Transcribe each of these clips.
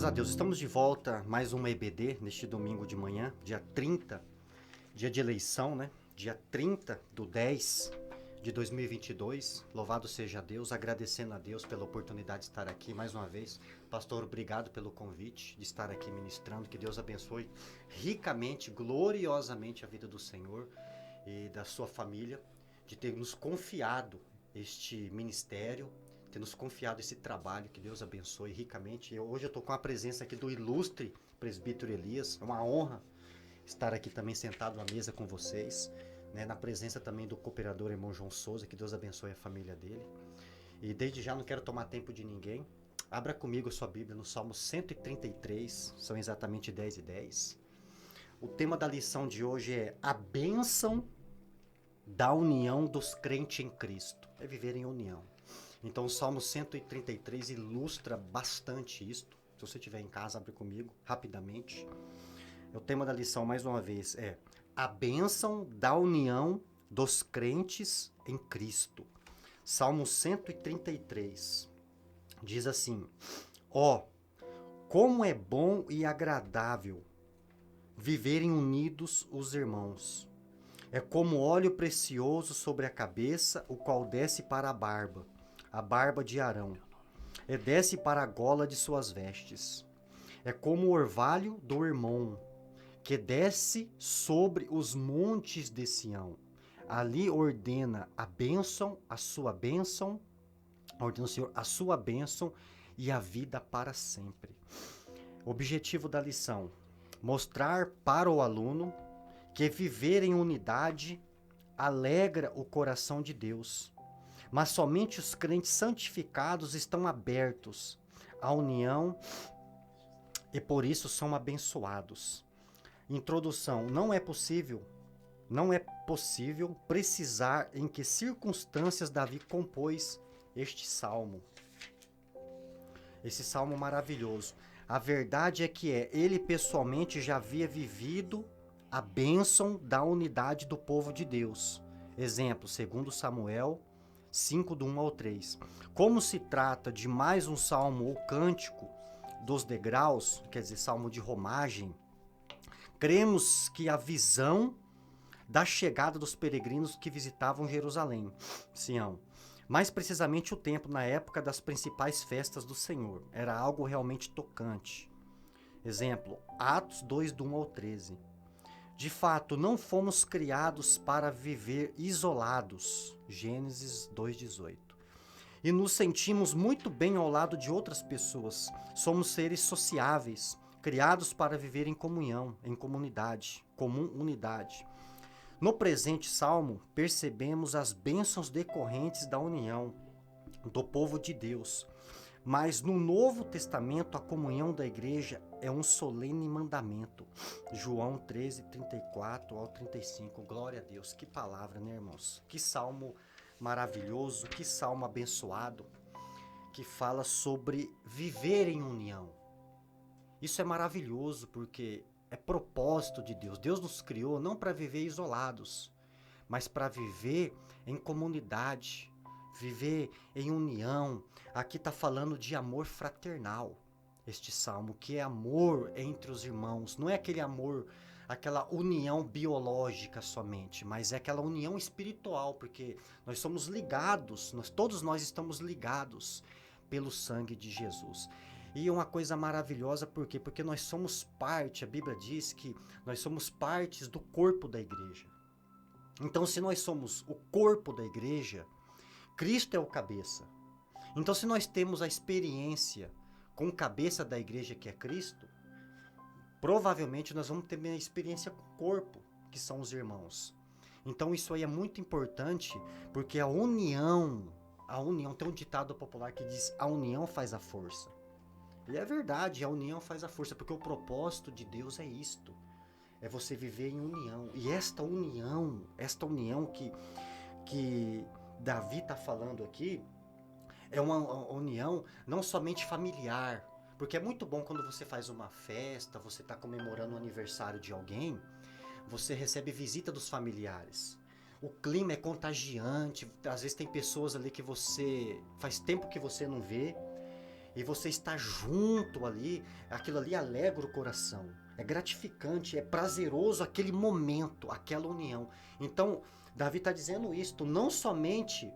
Graças a Deus, estamos de volta, mais uma EBD, neste domingo de manhã, dia 30, dia de eleição, né? Dia 30 do 10 de 2022. Louvado seja Deus, agradecendo a Deus pela oportunidade de estar aqui mais uma vez. Pastor, obrigado pelo convite de estar aqui ministrando. Que Deus abençoe ricamente, gloriosamente a vida do Senhor e da sua família, de ter nos confiado este ministério, ter nos confiado esse trabalho. Que Deus abençoe ricamente. Hoje eu estou com a presença aqui do ilustre presbítero Elias. É uma honra estar aqui também sentado à mesa com vocês, né, na presença também do cooperador irmão João Souza. Que Deus abençoe a família dele. E desde já não quero tomar tempo de ninguém. Abra comigo a sua Bíblia no Salmo 133, são exatamente 10 e 10. O tema da lição de hoje é a bênção da união dos crentes em Cristo. É viver em união. Então o Salmo 133 ilustra bastante isto. Se você estiver em casa, abre comigo, rapidamente. O tema da lição, mais uma vez, é a bênção da união dos crentes em Cristo. Salmo 133 diz assim: ó, como é bom e agradável viverem unidos os irmãos. É como óleo precioso sobre a cabeça, o qual desce para a barba de Arão, e desce para a gola de suas vestes. É como o orvalho do Hermon, que desce sobre os montes de Sião. Ali ordena a bênção, a sua bênção, ordena o Senhor a sua bênção e a vida para sempre. Objetivo da lição: mostrar para o aluno que viver em unidade alegra o coração de Deus, mas somente os crentes santificados estão abertos à união e por isso são abençoados. Introdução: não é possível precisar em que circunstâncias Davi compôs este salmo. Esse salmo maravilhoso. A verdade é que ele pessoalmente já havia vivido a bênção da unidade do povo de Deus. Exemplo, 2 Samuel 5, do 1 ao 3. Como se trata de mais um salmo ou cântico dos degraus, quer dizer, salmo de romagem, cremos que a visão da chegada dos peregrinos que visitavam Jerusalém, Sião, mais precisamente o templo na época das principais festas do Senhor, era algo realmente tocante. Exemplo, Atos 2, do 1 ao 13. De fato, não fomos criados para viver isolados, Gênesis 2:18. E nos sentimos muito bem ao lado de outras pessoas. Somos seres sociáveis, criados para viver em comunhão, em comunidade, comum unidade. No presente salmo, percebemos as bênçãos decorrentes da união do povo de Deus. Mas no Novo Testamento, a comunhão da igreja é um solene mandamento. João 13, 34 ao 35. Glória a Deus. Que palavra, né, irmãos? Que salmo maravilhoso, que salmo abençoado, que fala sobre viver em união. Isso é maravilhoso porque é propósito de Deus. Deus nos criou não para viver isolados, mas para viver em comunidade, viver em união. Aqui está falando de amor fraternal, este salmo, que é amor entre os irmãos. Não é aquele amor, aquela união biológica somente, mas é aquela união espiritual, porque nós somos ligados, todos nós estamos ligados pelo sangue de Jesus. E é uma coisa maravilhosa, por quê? Porque nós somos parte, a Bíblia diz que nós somos partes do corpo da igreja. Então, se nós somos o corpo da igreja, Cristo é o cabeça. Então, se nós temos a experiência com o cabeça da igreja, que é Cristo, provavelmente nós vamos ter a experiência com o corpo, que são os irmãos. Então, isso aí é muito importante, porque a união, tem um ditado popular que diz: a união faz a força. E é verdade, a união faz a força, porque o propósito de Deus é isto. É você viver em união. E esta união que Davi está falando aqui, é uma união não somente familiar. Porque é muito bom quando você faz uma festa, você está comemorando o aniversário de alguém, você recebe visita dos familiares. O clima é contagiante, às vezes tem pessoas ali que você faz tempo que você não vê, e você está junto ali, aquilo ali alegra o coração. É gratificante, é prazeroso aquele momento, aquela união. Então, Davi está dizendo isto, não somente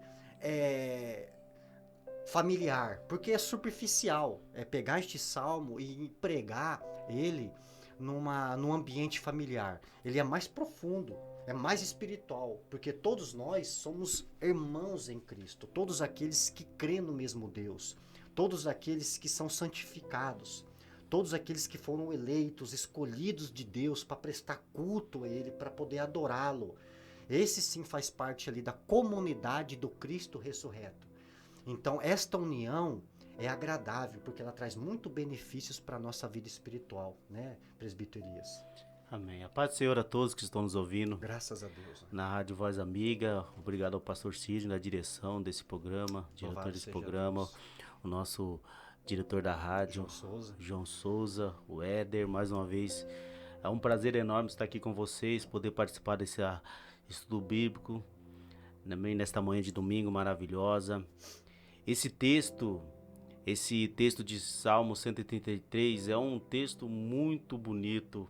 familiar, porque é superficial. É pegar este salmo e pregar ele num ambiente familiar. Ele é mais profundo, é mais espiritual, porque todos nós somos irmãos em Cristo, todos aqueles que creem no mesmo Deus, todos aqueles que são santificados, todos aqueles que foram eleitos, escolhidos de Deus para prestar culto a Ele, para poder adorá-lo. Esse sim faz parte ali da comunidade do Cristo ressurreto. Então, esta união é agradável, porque ela traz muito benefícios para a nossa vida espiritual, né, presbítero Elias? Amém. A paz do Senhor a todos que estão nos ouvindo. Graças a Deus. Na Rádio Voz Amiga. Obrigado ao pastor Cid, na direção desse programa, diretor desse programa, o nosso diretor da rádio, João Souza, o Éder. Mais uma vez, é um prazer enorme estar aqui com vocês, poder participar desse estudo bíblico, também nesta manhã de domingo maravilhosa. Esse texto de Salmo 133 é um texto muito bonito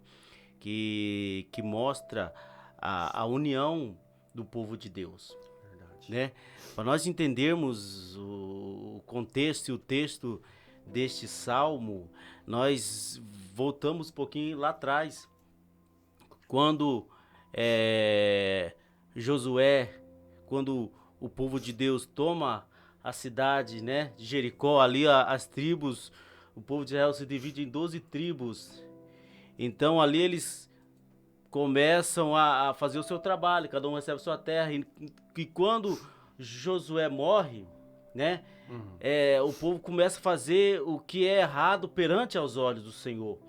que mostra a união do povo de Deus. Verdade. Né? Para nós entendermos o contexto e o texto deste salmo, nós voltamos um pouquinho lá atrás, quando Josué, quando o povo de Deus toma a cidade, né, de Jericó, ali as tribos, o povo de Israel se divide em 12 tribos. Então ali eles começam a fazer o seu trabalho, cada um recebe a sua terra, e quando Josué morre, né, o povo começa a fazer o que é errado perante aos olhos do Senhor.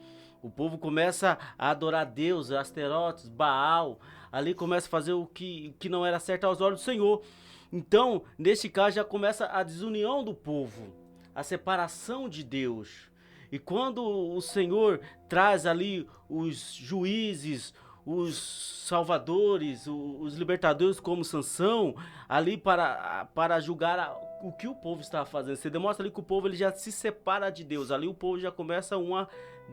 O povo começa a adorar Deus, Asterotes, Baal, ali começa a fazer o que não era certo aos olhos do Senhor. Então, nesse caso, já começa a desunião do povo, a separação de Deus. E quando o Senhor traz ali os juízes, os salvadores, os libertadores como Sansão, ali para julgar o que o povo estava fazendo. Você demonstra ali que o povo ele já se separa de Deus. Ali o povo já começa uma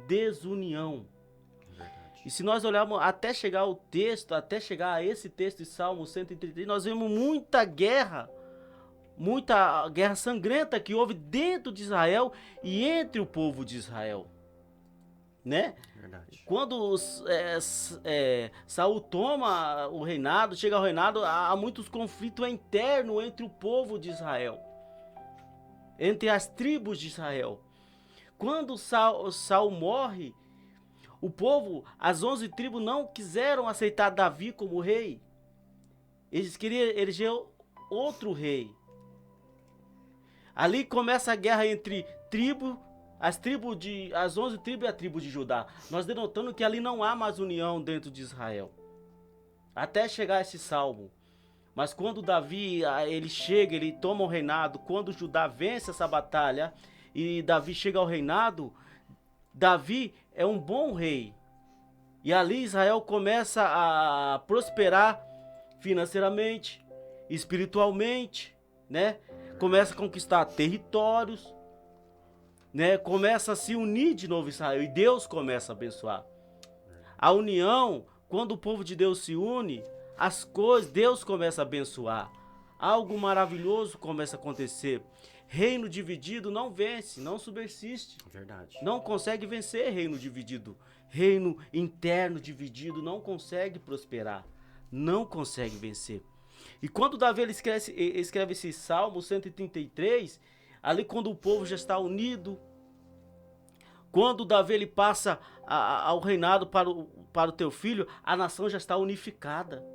desunião. E se nós olharmos até chegar ao texto, até chegar a esse texto de Salmo 133, nós vemos muita guerra sangrenta que houve dentro de Israel e entre o povo de Israel, né? Verdade. Quando Saul toma o reinado, chega ao reinado, há muitos conflitos internos entre o povo de Israel, entre as tribos de Israel. Quando Saul morre, o povo, as 11 tribos não quiseram aceitar Davi como rei. Eles queriam eleger outro rei. Ali começa a guerra entre as 11 tribos e a tribo de Judá. Nós denotando que ali não há mais união dentro de Israel. Até chegar esse salmo. Mas quando Davi, ele chega, ele toma o reinado, quando Judá vence essa batalha e Davi chega ao reinado, Davi é um bom rei. E ali Israel começa a prosperar financeiramente, espiritualmente, né? Começa a conquistar territórios, né? Começa a se unir de novo Israel e Deus começa a abençoar. A união, quando o povo de Deus se une, as coisas, Deus começa a abençoar. Algo maravilhoso começa a acontecer. Reino dividido não vence, não subsiste. Verdade. Não consegue vencer reino dividido. Reino interno dividido não consegue prosperar. Não consegue vencer. E quando Davi ele escreve esse Salmo 133, ali quando o povo já está unido, quando Davi ele passa ao reinado para o teu filho, a nação já está unificada.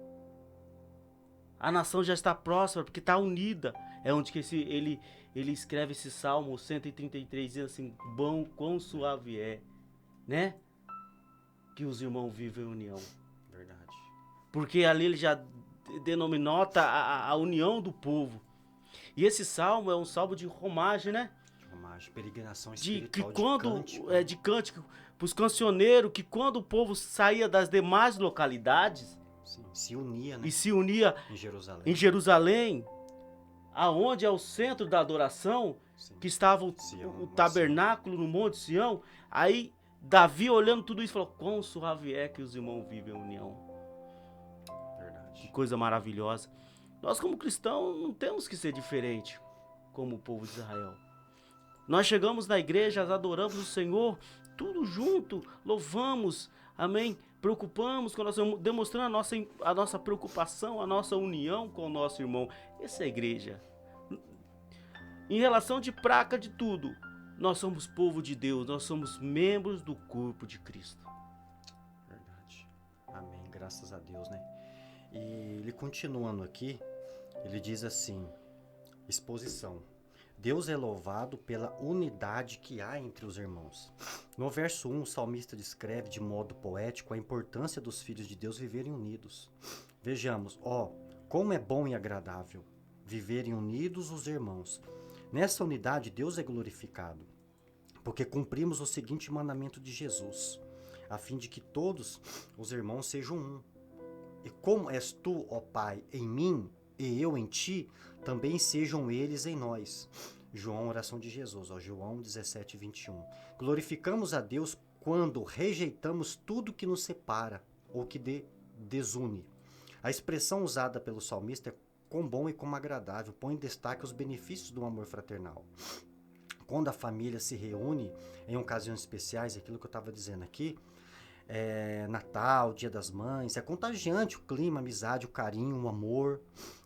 A nação já está próxima, porque está unida. É onde que ele escreve esse Salmo 133, dizendo assim, bom, quão suave é, né? Que os irmãos vivem em união. Verdade. Porque ali ele já denomina a união do povo. E esse salmo é um salmo de romagem, né? Romagem, peregrinação espiritual, de cântico. Para os cancioneiros, que quando o povo saía das demais localidades, sim, se unia, né? E se unia em Jerusalém, aonde é o centro da adoração, que estava o tabernáculo no Monte Sião. Aí Davi, olhando tudo isso, falou: quão suave é que os irmãos vivem em união. Verdade. Que coisa maravilhosa. Nós, como cristãos, não temos que ser diferente como o povo de Israel. Nós chegamos na igreja, adoramos o Senhor, tudo junto, louvamos, amém? Preocupamos com o nosso irmão, demonstrando a nossa preocupação, a nossa união com o nosso irmão. Essa é a igreja. Em relação de prática de tudo, nós somos povo de Deus, nós somos membros do corpo de Cristo. Verdade. Amém. Graças a Deus, né? E ele continuando aqui, ele diz assim, exposição. Deus é louvado pela unidade que há entre os irmãos. No verso 1, o salmista descreve de modo poético a importância dos filhos de Deus viverem unidos. Vejamos, como é bom e agradável viverem unidos os irmãos. Nessa unidade, Deus é glorificado, porque cumprimos o seguinte mandamento de Jesus, a fim de que todos os irmãos sejam um. E como és tu, ó Pai, em mim, e eu em ti, também sejam eles em nós. João, oração de Jesus, João 17, 21. Glorificamos a Deus quando rejeitamos tudo que nos separa ou que desune. A expressão usada pelo salmista é quão bom e como agradável, põe em destaque os benefícios do amor fraternal. Quando a família se reúne em ocasiões especiais, aquilo que eu estava dizendo aqui, Natal, Dia das Mães, é contagiante o clima, a amizade, o carinho, o amor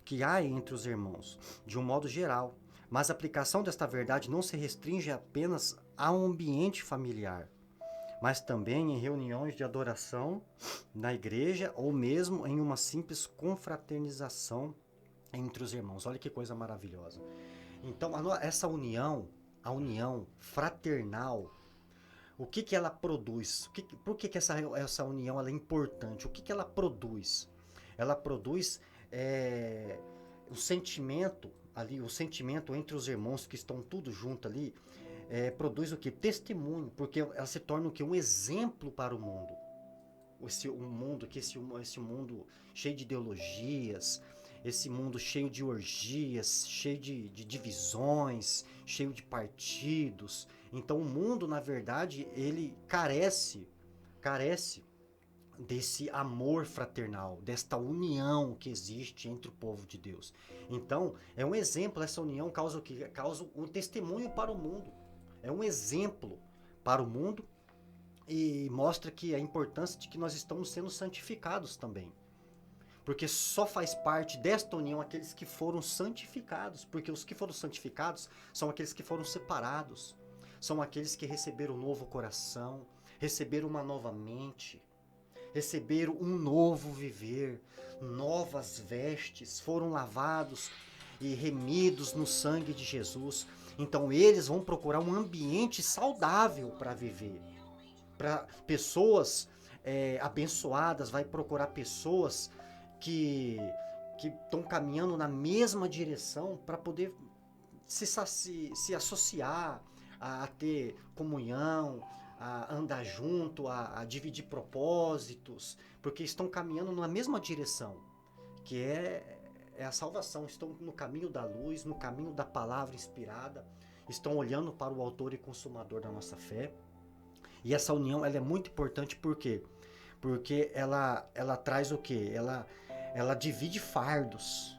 que há entre os irmãos, de um modo geral. Mas a aplicação desta verdade não se restringe apenas a um ambiente familiar, mas também em reuniões de adoração na igreja ou mesmo em uma simples confraternização entre os irmãos. Olha que coisa maravilhosa. Então, essa união, a união fraternal, o que ela produz? Por que essa união ela é importante? O que ela produz? Ela produz o sentimento ali, o sentimento entre os irmãos que estão tudo junto ali, produz o que? Testemunho, porque ela se torna o que? Um exemplo para o mundo. Esse mundo cheio de ideologias, esse mundo cheio de orgias, cheio de divisões, cheio de partidos. Então o mundo, na verdade, ele carece desse amor fraternal, desta união que existe entre o povo de Deus. Então, é um exemplo, essa união causa o quê? Causa um testemunho para o mundo. É um exemplo para o mundo e mostra que a importância de que nós estamos sendo santificados também. Porque só faz parte desta união aqueles que foram santificados, porque os que foram santificados são aqueles que foram separados, são aqueles que receberam um novo coração, receberam uma nova mente, receberam um novo viver, novas vestes, foram lavados e remidos no sangue de Jesus. Então eles vão procurar um ambiente saudável para viver. Para pessoas abençoadas, vai procurar pessoas que estão caminhando na mesma direção para poder se associar, a ter comunhão, a andar junto, a dividir propósitos, porque estão caminhando na mesma direção, que é a salvação. Estão no caminho da luz, no caminho da palavra inspirada, estão olhando para o autor e consumador da nossa fé. E essa união ela é muito importante, por quê? Porque ela traz o quê? Ela divide fardos.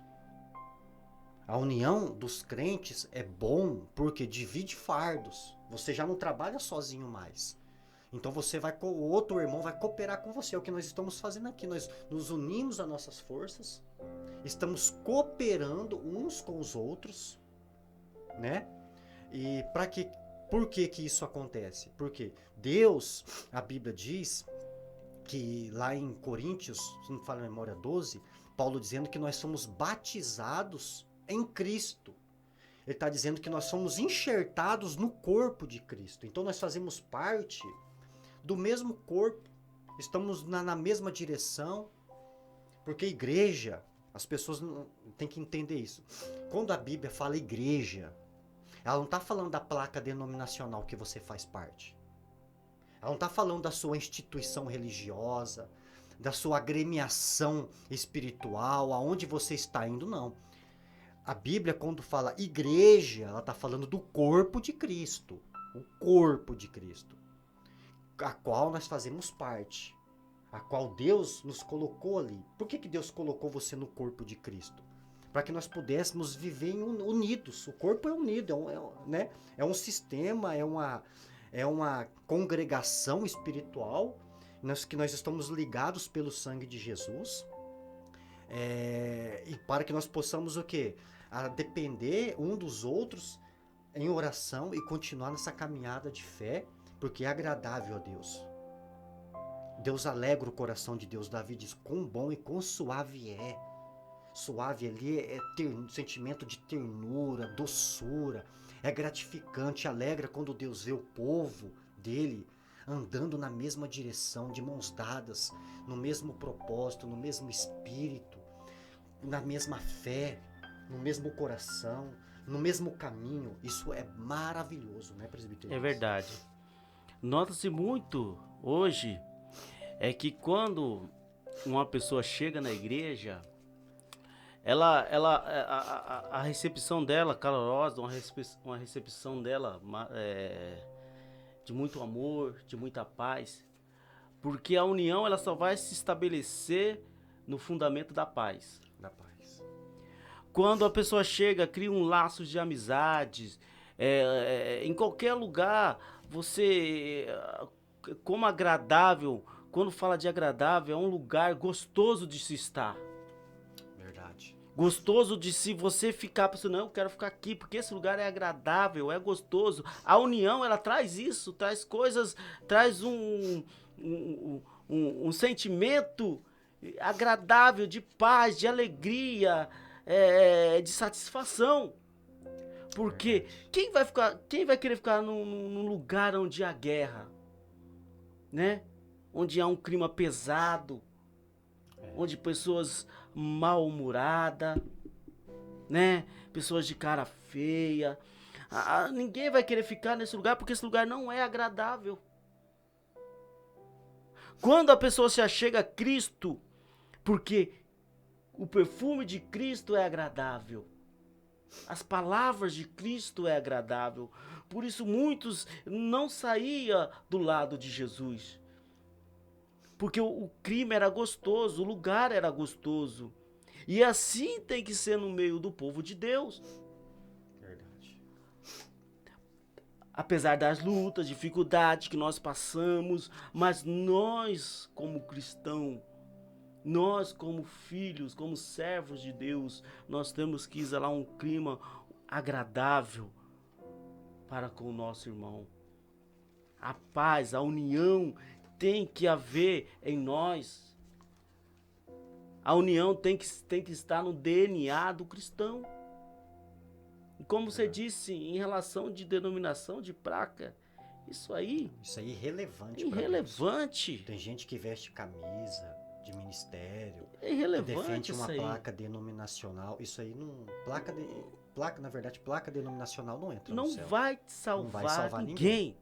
A união dos crentes é bom porque divide fardos. Você já não trabalha sozinho mais. Então o outro irmão vai cooperar com você. É o que nós estamos fazendo aqui. Nós nos unimos às nossas forças. Estamos cooperando uns com os outros, né? E por que isso acontece? Porque Deus, a Bíblia diz que lá em Coríntios, se não me falha a memória 12, Paulo dizendo que nós somos batizados em Cristo. Ele está dizendo que nós somos enxertados no corpo de Cristo. Então nós fazemos parte do mesmo corpo, estamos na mesma direção, porque igreja, as pessoas têm que entender isso. Quando a Bíblia fala igreja, ela não está falando da placa denominacional que você faz parte. Ela não está falando da sua instituição religiosa, da sua agremiação espiritual, aonde você está indo, não. A Bíblia, quando fala igreja, ela está falando do corpo de Cristo. O corpo de Cristo. A qual nós fazemos parte. A qual Deus nos colocou ali. Por que Deus colocou você no corpo de Cristo? Para que nós pudéssemos viver unidos. O corpo é unido, né? É um sistema, é uma congregação espiritual que nós estamos ligados pelo sangue de Jesus. E para que nós possamos o quê? A depender um dos outros em oração e continuar nessa caminhada de fé, porque é agradável a Deus. Deus alegra o coração de Deus. Davi diz, quão bom e quão suave é. Suave ali é sentimento de ternura, doçura, é gratificante, alegra quando Deus vê o povo dele andando na mesma direção, de mãos dadas, no mesmo propósito, no mesmo espírito, na mesma fé, no mesmo coração, no mesmo caminho. Isso é maravilhoso, né, presbítero? É verdade. Nota-se muito hoje é que quando uma pessoa chega na igreja, a recepção dela calorosa, uma recepção dela de muito amor, de muita paz, porque a união ela só vai se estabelecer no fundamento da paz. Da paz. Quando a pessoa chega, cria um laço de amizades, em qualquer lugar, você, como agradável, quando fala de agradável, é um lugar gostoso de se estar. Verdade. Gostoso de se você ficar pensando, não, eu quero ficar aqui, porque esse lugar é agradável, é gostoso. A união, ela traz isso, traz coisas, traz um sentimento agradável, de paz, de alegria, de satisfação. Porque quem vai querer ficar num lugar onde há guerra, né? Onde há um clima pesado, onde pessoas mal-humoradas, né? Pessoas de cara feia. Ninguém vai querer ficar nesse lugar porque esse lugar não é agradável. Quando a pessoa se achega a Cristo, porque o perfume de Cristo é agradável, as palavras de Cristo é agradável, por isso muitos não saíam do lado de Jesus. Porque o clima era gostoso, o lugar era gostoso. E assim tem que ser no meio do povo de Deus. Verdade. Apesar das lutas, dificuldades que nós passamos, mas nós como cristãos, nós como filhos, como servos de Deus, nós temos que exalar um clima agradável para com o nosso irmão. A paz, a união tem que haver em nós. A união tem que estar no DNA do cristão. E como você disse, em relação de denominação de placa, isso aí é irrelevante. É irrelevante. Tem gente que veste camisa de ministério, é irrelevante, que defende uma isso placa denominacional. Isso aí não... Na verdade, placa denominacional não entra no céu. Não vai salvar ninguém.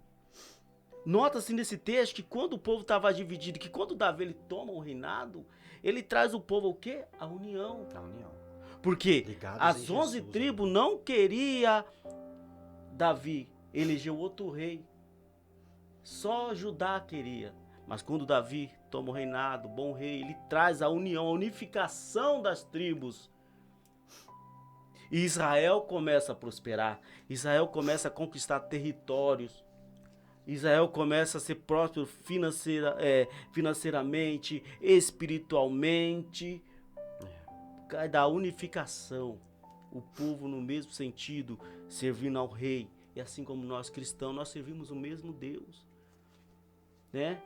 Nota-se nesse texto que quando o povo estava dividido, que quando Davi ele toma o reinado, ele traz o povo o quê? A união. A união. Porque Ligados as em 11 Jesus, tribos não queria Davi, elegeu outro rei. Só Judá queria. Mas quando Davi toma o reinado, bom rei, ele traz a união, a unificação das tribos. E Israel começa a prosperar. Israel começa a conquistar territórios. Israel começa a ser próspero financeiramente, espiritualmente. Da unificação. O povo no mesmo sentido, servindo ao rei. E assim como nós cristãos, nós servimos o mesmo Deus. Né?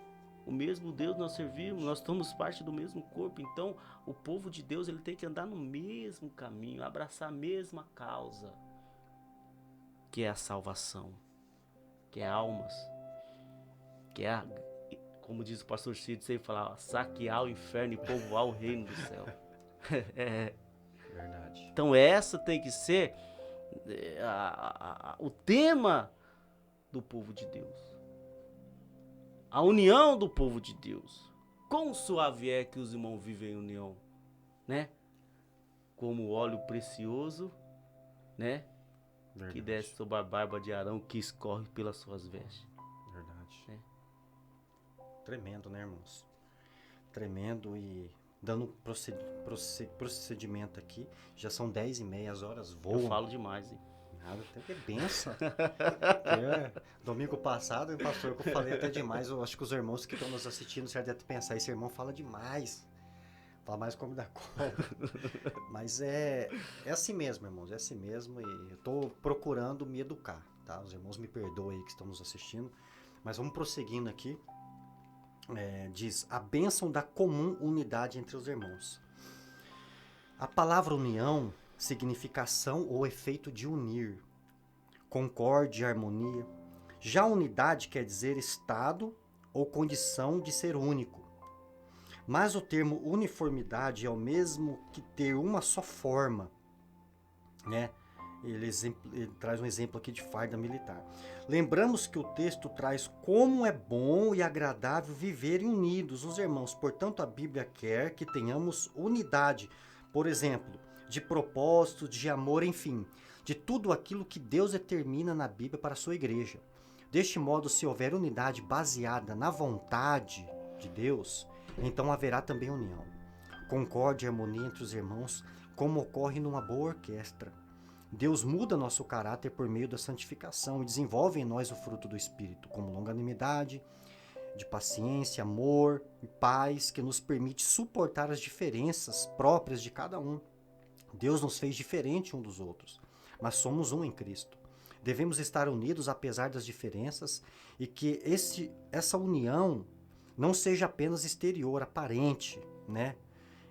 O mesmo Deus nós servimos, nós somos parte do mesmo corpo. Então, o povo de Deus ele tem que andar no mesmo caminho, abraçar a mesma causa, que é a salvação, que é almas, que é, como diz o pastor Cid, sempre fala, saquear o inferno e povoar o reino do céu. Verdade. Então, essa tem que ser o tema do povo de Deus. A união do povo de Deus. Quão suave é que os irmãos vivem em união, né? Como óleo precioso né? Verdade. Que desce sobre a barba de Arão, que escorre pelas suas vestes. Verdade. É. Tremendo, né, irmãos? Tremendo. E dando procedimento aqui, já são 10h30, as horas voam. Eu falo demais, hein? Nada, até que é benção. Domingo passado, pastor, que eu falei até demais. Eu acho que os irmãos que estão nos assistindo certo devem pensar, esse irmão fala demais. Fala mais como da cobra. Mas é assim mesmo, irmãos. É assim mesmo. E eu estou procurando me educar, tá? Os irmãos me perdoem aí que estão nos assistindo. Mas vamos prosseguindo aqui. Diz, a bênção da comum unidade entre os irmãos. A palavra união significa ação ou efeito de unir, concórdia, harmonia. Já unidade quer dizer estado ou condição de ser único. Mas o termo uniformidade é o mesmo que ter uma só forma, né? Ele traz um exemplo aqui de farda militar. Lembramos que o texto traz como é bom e agradável viverem unidos os irmãos. Portanto, a Bíblia quer que tenhamos unidade, por exemplo, de propósito, de amor, enfim, de tudo aquilo que Deus determina na Bíblia para a sua igreja. Deste modo, se houver unidade baseada na vontade de Deus, então haverá também união, concórdia e harmonia entre os irmãos, como ocorre numa boa orquestra. Deus muda nosso caráter por meio da santificação e desenvolve em nós o fruto do Espírito, como longanimidade, de paciência, amor e paz, que nos permite suportar as diferenças próprias de cada um. Deus nos fez diferente um dos outros, mas somos um em Cristo. Devemos estar unidos apesar das diferenças e que essa união não seja apenas exterior, aparente, né?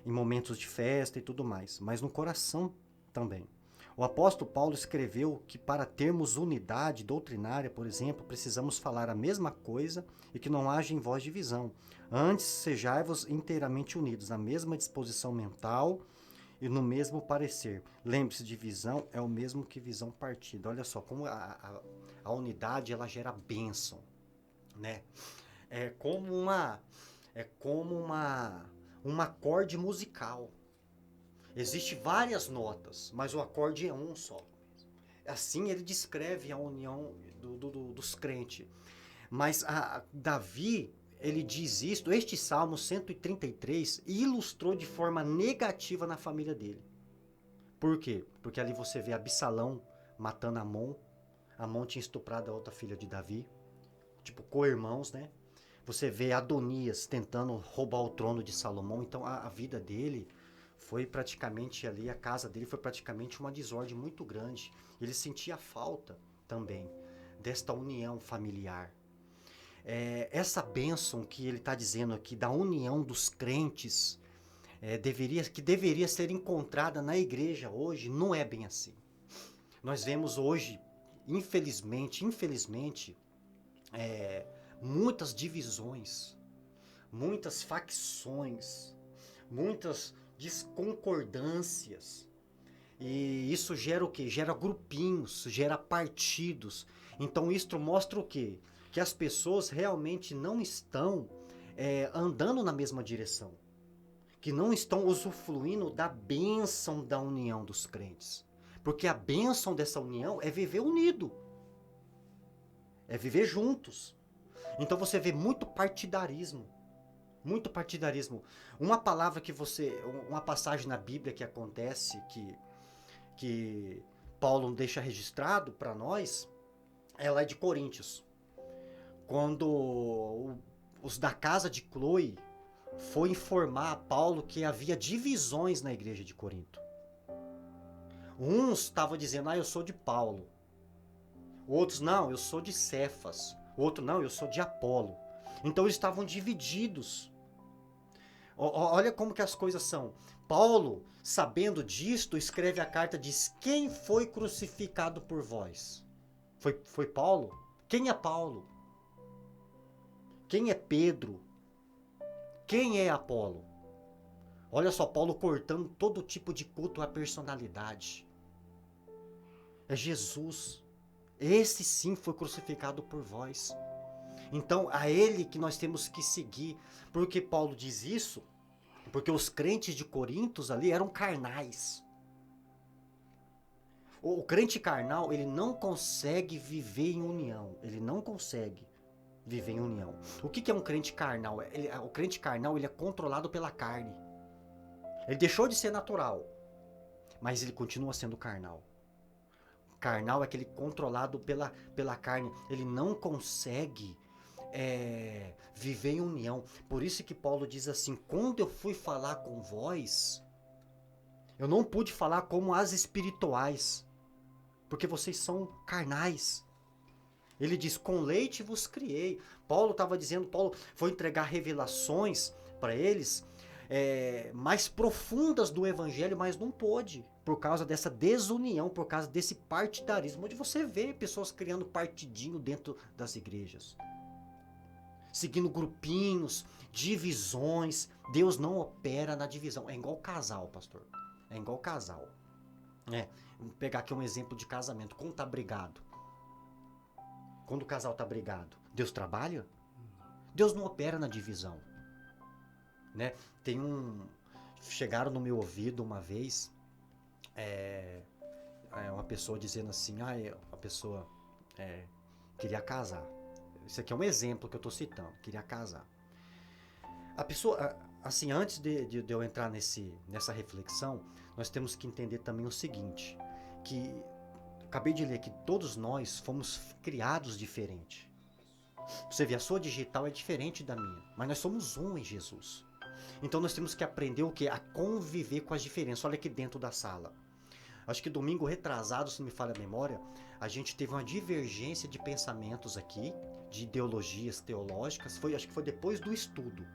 Em momentos de festa e tudo mais, mas no coração também. O apóstolo Paulo escreveu que para termos unidade doutrinária, por exemplo, precisamos falar a mesma coisa e que não haja em vós divisão. Antes, sejai-vos inteiramente unidos, na mesma disposição mental e no mesmo parecer. Lembre-se, divisão é o mesmo que visão partida. Olha só, como a unidade ela gera bênção, né? É como um acorde musical. Existem várias notas, mas o acorde é um só. Assim ele descreve a união dos crentes. Mas Davi, ele diz isto, este Salmo 133 ilustrou de forma negativa na família dele. Por quê? Porque ali você vê Absalão matando Amon. Amon tinha estuprado a outra filha de Davi. Tipo, co-irmãos, né? Você vê Adonias tentando roubar o trono de Salomão. Então a vida dele foi praticamente ali, a casa dele foi praticamente uma desordem muito grande. Ele sentia falta também desta união familiar. Essa bênção que ele está dizendo aqui, da união dos crentes, que deveria ser encontrada na igreja hoje, não é bem assim. Nós vemos hoje, infelizmente, muitas divisões, muitas facções, muitas desconcordâncias. E isso gera o quê? Gera grupinhos, gera partidos. Então isso mostra o quê? Que as pessoas realmente não estão andando na mesma direção. Que não estão usufruindo da bênção da união dos crentes. Porque a bênção dessa união é viver unido. É viver juntos. Então você vê muito partidarismo. Muito partidarismo. Uma passagem na Bíblia que acontece, que Paulo deixa registrado para nós, ela é de Coríntios. Quando os da casa de Cloe foi informar a Paulo que havia divisões na igreja de Corinto. Uns estavam dizendo, eu sou de Paulo. Outros, não, eu sou de Cefas. Outro, não, eu sou de Apolo. Então eles estavam divididos. Olha como que as coisas são. Paulo, sabendo disto, escreve a carta e diz, quem foi crucificado por vós? Foi Paulo? Quem é Paulo? Quem é Pedro? Quem é Apolo? Olha só, Paulo cortando todo tipo de culto à personalidade. É Jesus. Esse sim foi crucificado por vós. Então, a ele que nós temos que seguir. Por que Paulo diz isso? Porque os crentes de Corinto ali eram carnais. O crente carnal, ele não consegue viver em união. Ele não consegue viver em união. O que é um crente carnal? O crente carnal, ele é controlado pela carne. Ele deixou de ser natural, mas ele continua sendo carnal. Carnal é aquele controlado pela carne. Ele não consegue viver em união. Por isso que Paulo diz assim, quando eu fui falar com vós, eu não pude falar como as espirituais, porque vocês são carnais. Ele diz, com leite vos criei. Paulo foi entregar revelações para eles, mais profundas do evangelho, mas não pôde, por causa dessa desunião, por causa desse partidarismo, onde você vê pessoas criando partidinho dentro das igrejas, seguindo grupinhos, divisões. Deus não opera na divisão. É igual casal, pastor. É igual casal. Vou pegar aqui um exemplo de casamento. Quando tá brigado, quando o casal tá brigado, Deus trabalha? Deus não opera na divisão. Né? Chegaram no meu ouvido uma vez, uma pessoa dizendo assim, a pessoa queria casar. Isso aqui é um exemplo que eu estou citando, queria casar. A pessoa, assim, antes de eu entrar nessa reflexão, nós temos que entender também o seguinte, que acabei de ler que todos nós fomos criados diferente. Você vê, a sua digital é diferente da minha, mas nós somos um em Jesus. Então nós temos que aprender o quê? A conviver com as diferenças. Olha aqui dentro da sala. Acho que domingo retrasado, se não me falha a memória, a gente teve uma divergência de pensamentos aqui, de ideologias teológicas. Acho que foi depois do estudo,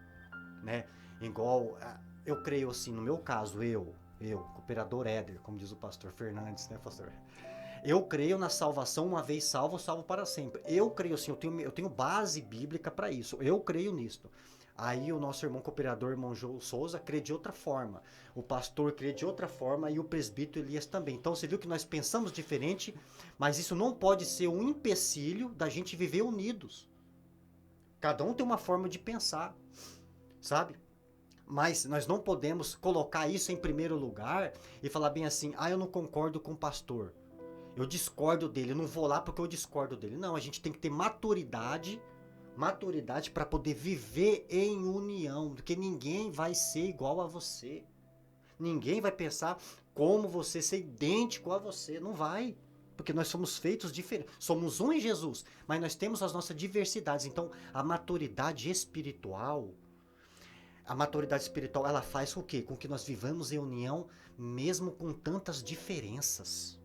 né? Igual, eu creio assim, no meu caso, eu, cooperador Éder, como diz o pastor Fernandes, né, pastor? Eu creio na salvação, uma vez salvo, salvo para sempre. Eu creio assim, eu tenho base bíblica para isso. Eu creio nisto. Aí o nosso irmão cooperador, irmão João Souza, crê de outra forma. O pastor crê de outra forma e o presbítero Elias também. Então você viu que nós pensamos diferente, mas isso não pode ser um empecilho da gente viver unidos. Cada um tem uma forma de pensar, sabe? Mas nós não podemos colocar isso em primeiro lugar e falar bem assim, eu não concordo com o pastor. Eu discordo dele, eu não vou lá porque eu discordo dele. Não, a gente tem que ter maturidade para poder viver em união, porque ninguém vai ser igual a você. Ninguém vai pensar como você, ser idêntico a você. Não vai, porque nós somos feitos diferentes. Somos um em Jesus, mas nós temos as nossas diversidades. Então, a maturidade espiritual, ela faz com o quê? Com que nós vivamos em união, mesmo com tantas diferenças.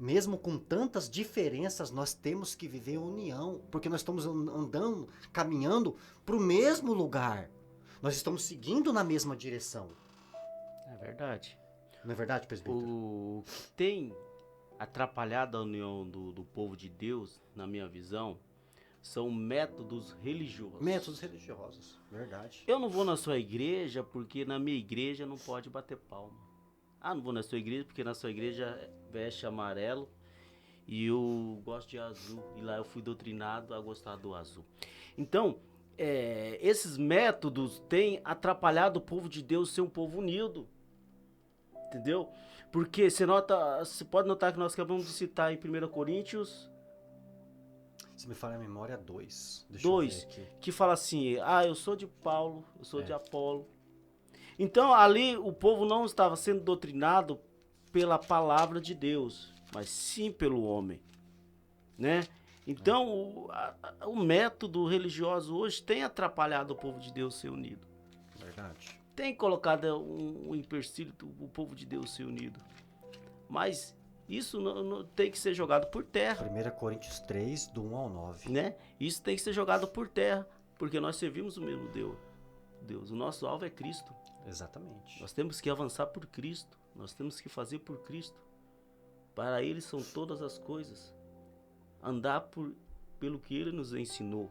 Mesmo com tantas diferenças, nós temos que viver em união, porque nós estamos caminhando para o mesmo lugar. Nós estamos seguindo na mesma direção. É verdade. Não é verdade, presbítero? O que tem atrapalhado a união do povo de Deus, na minha visão, são métodos religiosos. Métodos religiosos, verdade. Eu não vou na sua igreja porque na minha igreja não pode bater palma. Não vou na sua igreja porque na sua igreja veste amarelo e eu gosto de azul. E lá eu fui doutrinado a gostar do azul. Então, esses métodos têm atrapalhado o povo de Deus ser um povo unido. Entendeu? Porque você pode notar que nós acabamos de citar em 1 Coríntios... Se me falha a memória, 2. 2, que fala assim, eu sou de Paulo, eu sou de Apolo. Então ali o povo não estava sendo doutrinado pela palavra de Deus, mas sim pelo homem, né? Então o método religioso hoje tem atrapalhado o povo de Deus ser unido. Verdade. Tem colocado um empecilho o povo de Deus ser unido. Mas isso não tem que ser jogado por terra. 1 Coríntios 3, do 1 ao 9. Né? Isso tem que ser jogado por terra, porque nós servimos o mesmo Deus. O nosso alvo é Cristo. Exatamente. Nós temos que avançar por Cristo. Nós temos que fazer por Cristo. Para Ele são todas as coisas. Andar pelo que Ele nos ensinou.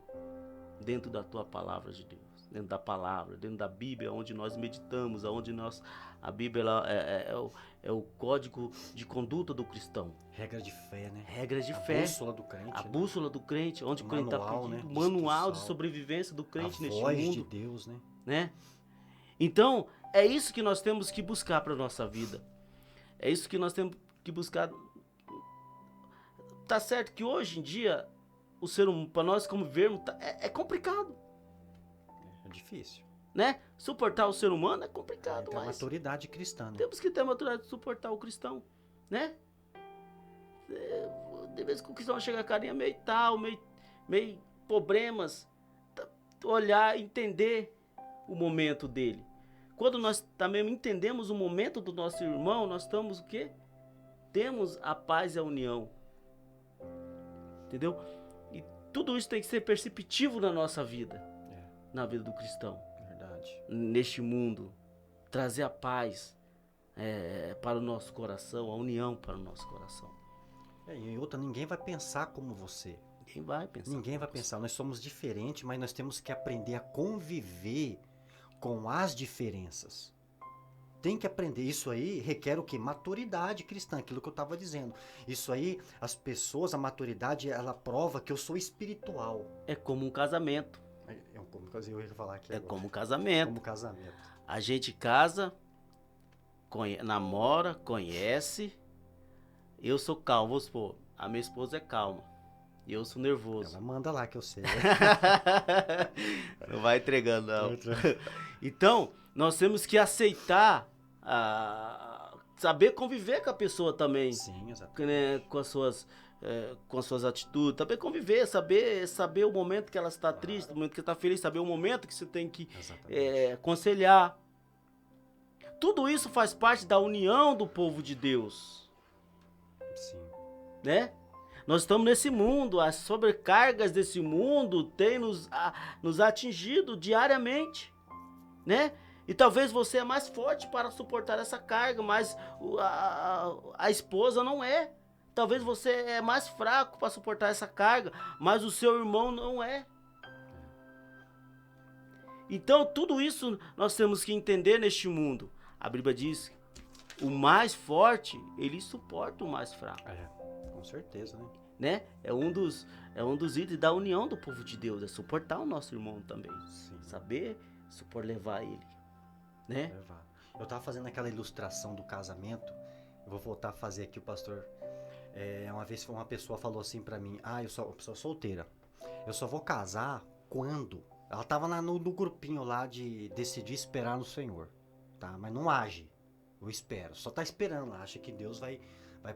Dentro da tua palavra de Deus. Dentro da palavra, dentro da Bíblia, onde nós meditamos, a Bíblia é o código de conduta do cristão. Regra de fé, né? Regra de fé. A bússola do crente. A bússola do crente, onde o crente está pedindo. Né? O manual de sobrevivência do crente neste mundo. A voz de Deus, né? Então, é isso que nós temos que buscar para a nossa vida. É isso que nós temos que buscar tá certo que hoje em dia, o ser humano, para nós como vermos, é complicado, É difícil. né? Suportar o ser humano é complicado, Tem a mas maturidade cristã, né? temos que ter a maturidade de suportar o cristão, né? De vez que o cristão chega a carinha meio tal, meio problemas, olhar, entender o momento dele. Quando nós também entendemos o momento do nosso irmão, nós estamos o quê? Temos a paz e a união. Entendeu? E tudo isso tem que ser perceptivo na nossa vida. Na vida do cristão. Verdade. Neste mundo. Trazer a paz para o nosso coração, a união para o nosso coração. E outra, ninguém vai pensar como você. Ninguém vai pensar. Ninguém vai pensar. Nós somos diferentes, mas nós temos que aprender a conviver com as diferenças. Tem que aprender. Isso aí requer o quê? Maturidade cristã, aquilo que eu estava dizendo. Isso aí, as pessoas, a maturidade, ela prova que eu sou espiritual. É como um casamento. Eu ia falar aqui É agora. como um casamento. Como casamento. A gente casa, namora, conhece. Eu sou calmo, vamos supor. A minha esposa é calma. E eu sou nervoso. Ela manda lá que eu sei. Não vai entregando, não. Então, nós temos que aceitar, saber conviver com a pessoa também. Sim, exatamente. Né, com as suas atitudes. Saber conviver, saber o momento que ela está triste, o momento que está feliz, saber o momento que você tem que aconselhar. Tudo isso faz parte da união do povo de Deus. Sim. Né? Nós estamos nesse mundo, as sobrecargas desse mundo têm nos atingido diariamente, né? E talvez você é mais forte para suportar essa carga, mas a esposa não é. Talvez você é mais fraco para suportar essa carga, mas o seu irmão não é. Então tudo isso nós temos que entender neste mundo. A Bíblia diz, o mais forte, ele suporta o mais fraco. Com certeza, né? É um dos itens da união do povo de Deus, é suportar o nosso irmão também. Sim. Saber levar ele, né? Eu tava fazendo aquela ilustração do casamento, eu vou voltar a fazer aqui, o pastor. Uma vez uma pessoa falou assim pra mim, eu sou solteira, eu só vou casar quando... Ela tava no grupinho lá de decidir esperar no Senhor, tá? Mas não age, eu espero, só tá esperando lá, acha que Deus vai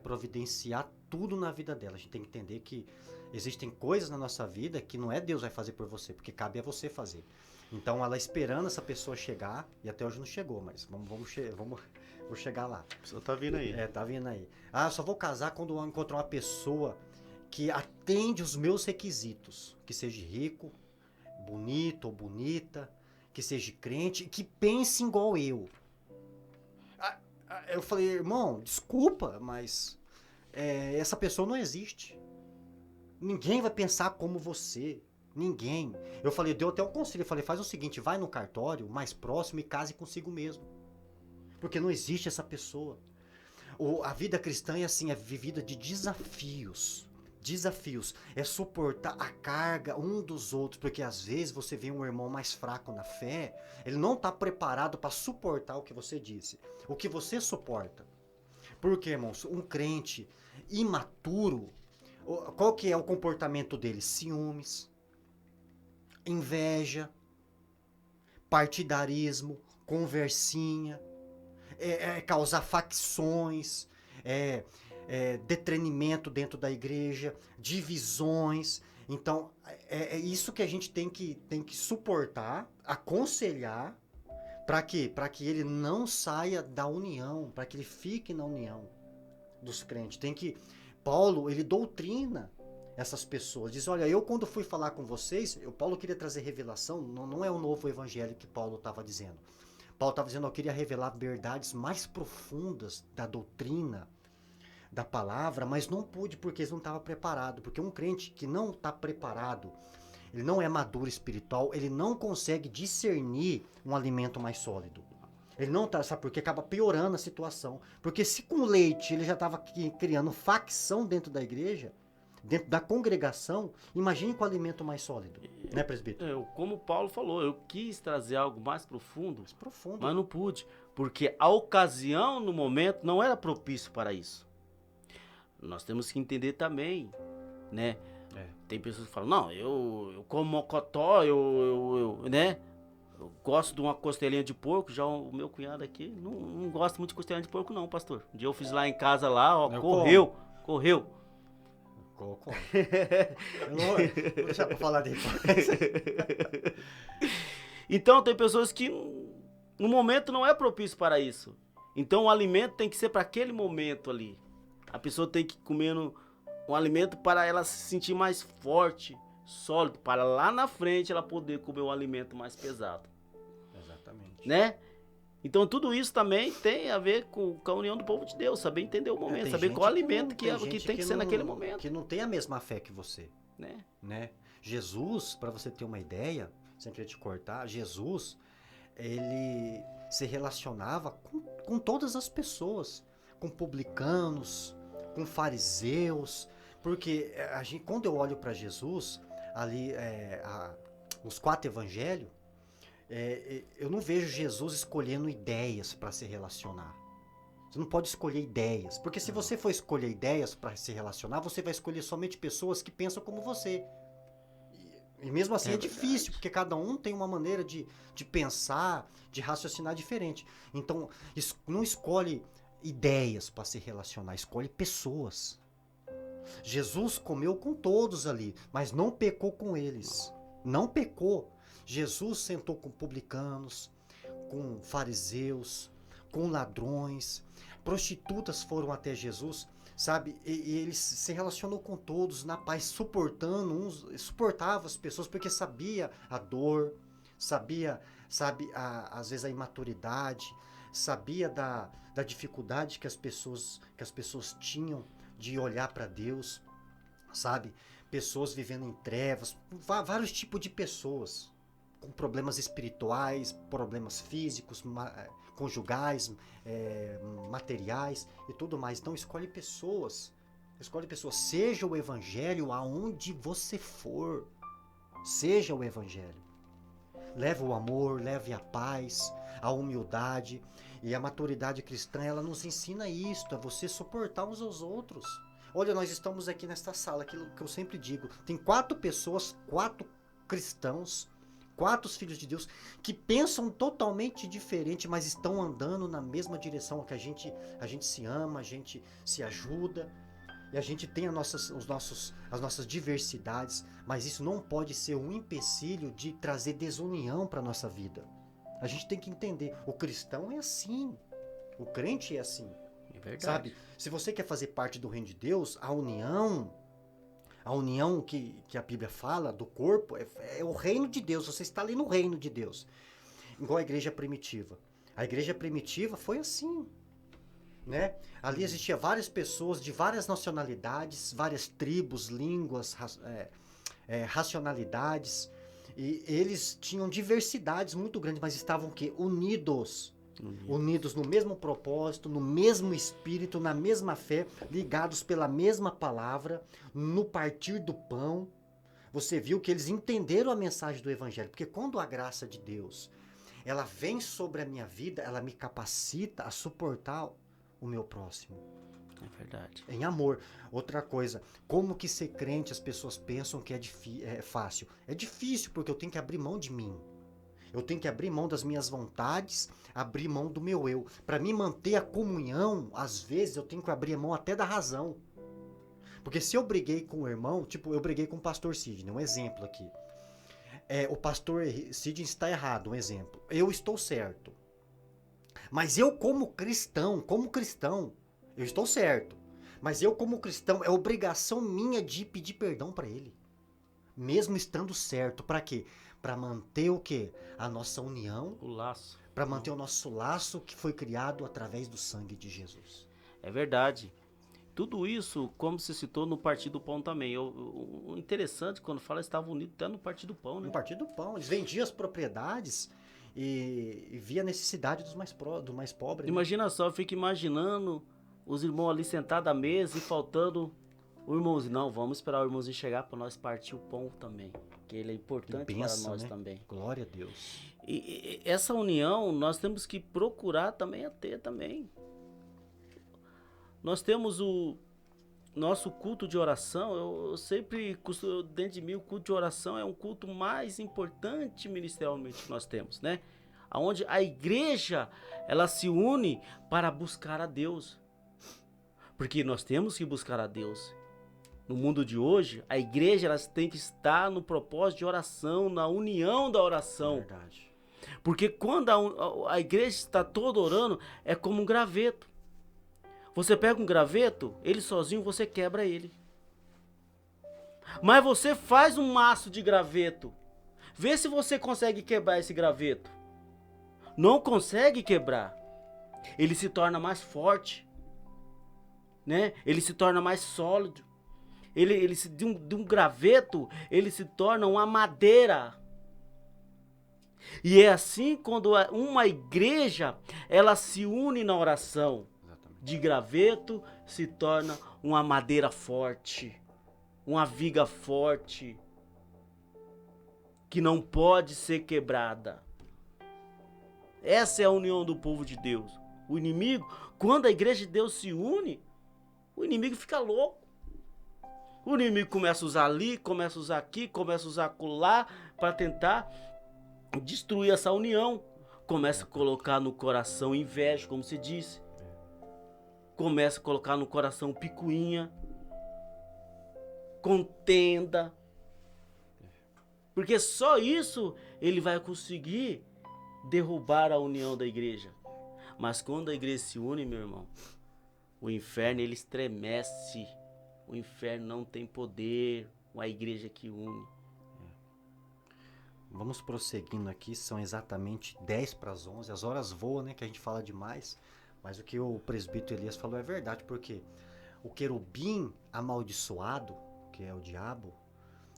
providenciar tudo na vida dela. A gente tem que entender que existem coisas na nossa vida que não é Deus vai fazer por você, porque cabe a você fazer. Então ela esperando essa pessoa chegar, e até hoje não chegou, mas vou chegar lá. A pessoa tá vindo aí. Tá vindo aí. Eu só vou casar quando eu encontrar uma pessoa que atende os meus requisitos, que seja rico, bonito ou bonita, que seja crente, que pense igual eu. Eu falei, irmão, desculpa, mas essa pessoa não existe. Ninguém vai pensar como você. Ninguém. Eu falei, deu até um conselho. Eu falei, faz o seguinte, vai no cartório mais próximo e case consigo mesmo. Porque não existe essa pessoa. A vida cristã é assim, é vivida de desafios. Desafios. É suportar a carga um dos outros. Porque às vezes você vê um irmão mais fraco na fé, ele não está preparado para suportar o que você disse. O que você suporta. Porque, irmãos, um crente imaturo, qual que é o comportamento dele? Ciúmes, inveja, partidarismo, conversinha, causar facções, detranimento dentro da igreja, divisões. Então, é isso que a gente tem que suportar, aconselhar, para quê? Para que ele não saia da união, para que ele fique na união dos crentes. Paulo, ele doutrina essas pessoas. Diz, olha, eu quando fui falar com vocês, Paulo queria trazer revelação, não é o novo evangelho que Paulo estava dizendo. Paulo estava dizendo, eu queria revelar verdades mais profundas da doutrina, da palavra, mas não pude porque eles não estavam preparados. Porque um crente que não está preparado, ele não é maduro espiritual, ele não consegue discernir um alimento mais sólido. Ele não tá, sabe por quê? Acaba piorando a situação. Porque se com leite ele já estava criando facção dentro da igreja, dentro da congregação, imagine com alimento mais sólido, né, presbítero? Como Paulo falou, eu quis trazer algo mais profundo, profundo, mas não pude, porque a ocasião no momento não era propício para isso. nós temos que entender também, né? É. Tem pessoas que falam, não, eu como mocotó, né? Eu gosto de uma costelinha de porco, já o meu cunhado aqui não gosta muito de costelinha de porco não, pastor. Um dia eu fiz lá em casa lá, ó, Eu correu. Como. Eu não vou deixar pra falar depois. Então tem pessoas que no momento não é propício para isso. Então o alimento tem que ser para aquele momento ali. A pessoa tem que comer um alimento para ela se sentir mais forte, sólido, para lá na frente ela poder comer um alimento mais pesado. Exatamente. Né? Então tudo isso também tem a ver com a união do povo de Deus, saber entender o momento, saber qual alimento que tem que ser naquele momento. Que não tem a mesma fé que você. Né? Jesus, para você ter uma ideia, sem querer te cortar, Jesus, ele se relacionava com todas as pessoas, com publicanos, com fariseus, porque quando eu olho para Jesus, ali os 4 evangelhos, eu não vejo Jesus escolhendo ideias para se relacionar. Você não pode escolher ideias, porque se você for escolher ideias para se relacionar, você vai escolher somente pessoas que pensam como você. E mesmo assim é difícil, porque cada um tem uma maneira de pensar, de raciocinar diferente. Então, não escolhe ideias para se relacionar, escolhe pessoas. Jesus comeu com todos ali, mas não pecou com eles. Não pecou. Jesus sentou com publicanos, com fariseus, com ladrões, prostitutas foram até Jesus, sabe? E ele se relacionou com todos na paz, suportava as pessoas porque sabia a dor, sabia, às vezes a imaturidade, sabia da dificuldade que as pessoas tinham de olhar para Deus, sabe? Pessoas vivendo em trevas, vários tipos de pessoas, com problemas espirituais, problemas físicos, conjugais, materiais e tudo mais. Então escolhe pessoas. Seja o evangelho aonde você for. Seja o evangelho. Leve o amor, leve a paz, a humildade. E a maturidade cristã, ela nos ensina isto, a você suportar uns aos outros. Olha, nós estamos aqui nesta sala, aquilo que eu sempre digo. Tem 4 pessoas, 4 cristãos, 4 filhos de Deus, que pensam totalmente diferente, mas estão andando na mesma direção, que a gente se ama, a gente se ajuda, e a gente tem as nossas diversidades, mas isso não pode ser um empecilho de trazer desunião para a nossa vida. A gente tem que entender, o cristão é assim, o crente é assim. É verdade. Sabe? Se você quer fazer parte do reino de Deus, a união que a Bíblia fala do corpo é o reino de Deus. Você está ali no reino de Deus. Igual a igreja primitiva. A igreja primitiva foi assim. Né? Ali existia várias pessoas de várias nacionalidades, várias tribos, línguas, racionalidades. E eles tinham diversidades muito grandes, mas estavam o quê? Unidos no mesmo propósito, no mesmo espírito, na mesma fé, ligados pela mesma palavra, no partir do pão. Você viu que eles entenderam a mensagem do evangelho, porque quando a graça de Deus, ela vem sobre a minha vida, ela me capacita a suportar o meu próximo. É verdade. Em amor. Outra coisa, como que ser crente as pessoas pensam que é fácil? É difícil porque eu tenho que abrir mão de mim. Eu tenho que abrir mão das minhas vontades, abrir mão do meu eu. Para me manter a comunhão, às vezes eu tenho que abrir mão até da razão. Porque se eu briguei com o irmão, tipo, eu briguei com o pastor Sidney, um exemplo aqui. O pastor Sidney está errado, um exemplo. Eu estou certo. Mas eu como cristão, eu estou certo. Mas eu como cristão, é obrigação minha de pedir perdão para ele. Mesmo estando certo. Para quê? Para manter o quê? A nossa união. O laço. Para manter o nosso laço que foi criado através do sangue de Jesus. É verdade. Tudo isso, como se citou, no Partir do Pão também. O interessante, quando fala, estavam unidos até no Partir do Pão, né? No Partir do Pão. Eles vendiam as propriedades e via a necessidade do mais pobre. Imagina só, eu fico imaginando os irmãos ali sentados à mesa e faltando o irmãozinho. Não, vamos esperar o irmãozinho chegar para nós partir o pão também. Que ele é importante para nós, né? Também. Glória a Deus. E essa união nós temos que procurar também a ter também. Nós temos nosso culto de oração, eu sempre, dentro de mim, o culto de oração é um culto mais importante ministerialmente que nós temos, né? Onde a igreja, ela se une para buscar a Deus. Porque nós temos que buscar a Deus. No mundo de hoje, a igreja ela tem que estar no propósito de oração, na união da oração. Verdade. Porque quando a igreja está toda orando, é como um graveto. Você pega um graveto, ele sozinho você quebra ele. Mas você faz um maço de graveto. Vê se você consegue quebrar esse graveto. Não consegue quebrar. Ele se torna mais forte, né? Ele se torna mais sólido. De um graveto, ele se torna uma madeira. E é assim quando uma igreja, ela se une na oração. Exatamente. De graveto se torna uma madeira forte, uma viga forte, que não pode ser quebrada. Essa é a união do povo de Deus. O inimigo, quando a igreja de Deus se une, o inimigo fica louco. O inimigo começa a usar ali, começa a usar aqui, começa a usar acolá para tentar destruir essa união. Começa a colocar no coração inveja, como se disse. Começa a colocar no coração picuinha, contenda. Porque só isso ele vai conseguir derrubar a união da igreja. Mas quando a igreja se une, meu irmão, o inferno ele estremece. O inferno não tem poder. Uma igreja que une. Vamos prosseguindo aqui, são exatamente 10 para as 11. As horas voam, né, que a gente fala demais. Mas o que o presbítero Elias falou é verdade, porque o querubim amaldiçoado, que é o diabo,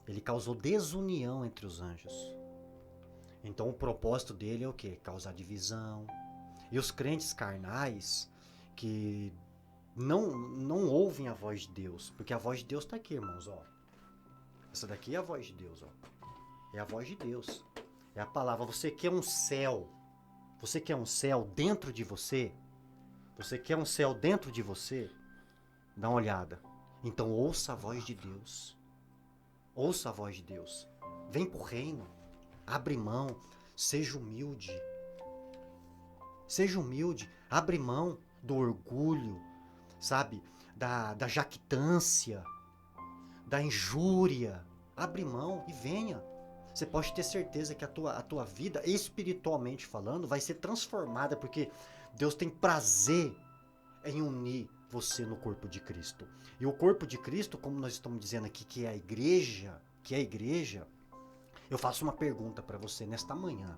ele causou desunião entre os anjos. Então o propósito dele é o quê? Causar divisão. E os crentes carnais que não ouvem a voz de Deus, porque a voz de Deus está aqui, irmãos, ó. Essa daqui é a voz de Deus, ó. É a voz de Deus. É a palavra. Você quer um céu? Você quer um céu dentro de você? Você quer um céu dentro de você? Dá uma olhada. Então ouça a voz de Deus. Ouça a voz de Deus. Vem pro reino. Abre mão. Seja humilde. Seja humilde. Abre mão do orgulho, sabe? Da jactância, da injúria. Abre mão e venha. Você pode ter certeza que a tua vida, espiritualmente falando, vai ser transformada, porque Deus tem prazer em unir você no corpo de Cristo. E o corpo de Cristo, como nós estamos dizendo aqui, que é a igreja, eu faço uma pergunta para você nesta manhã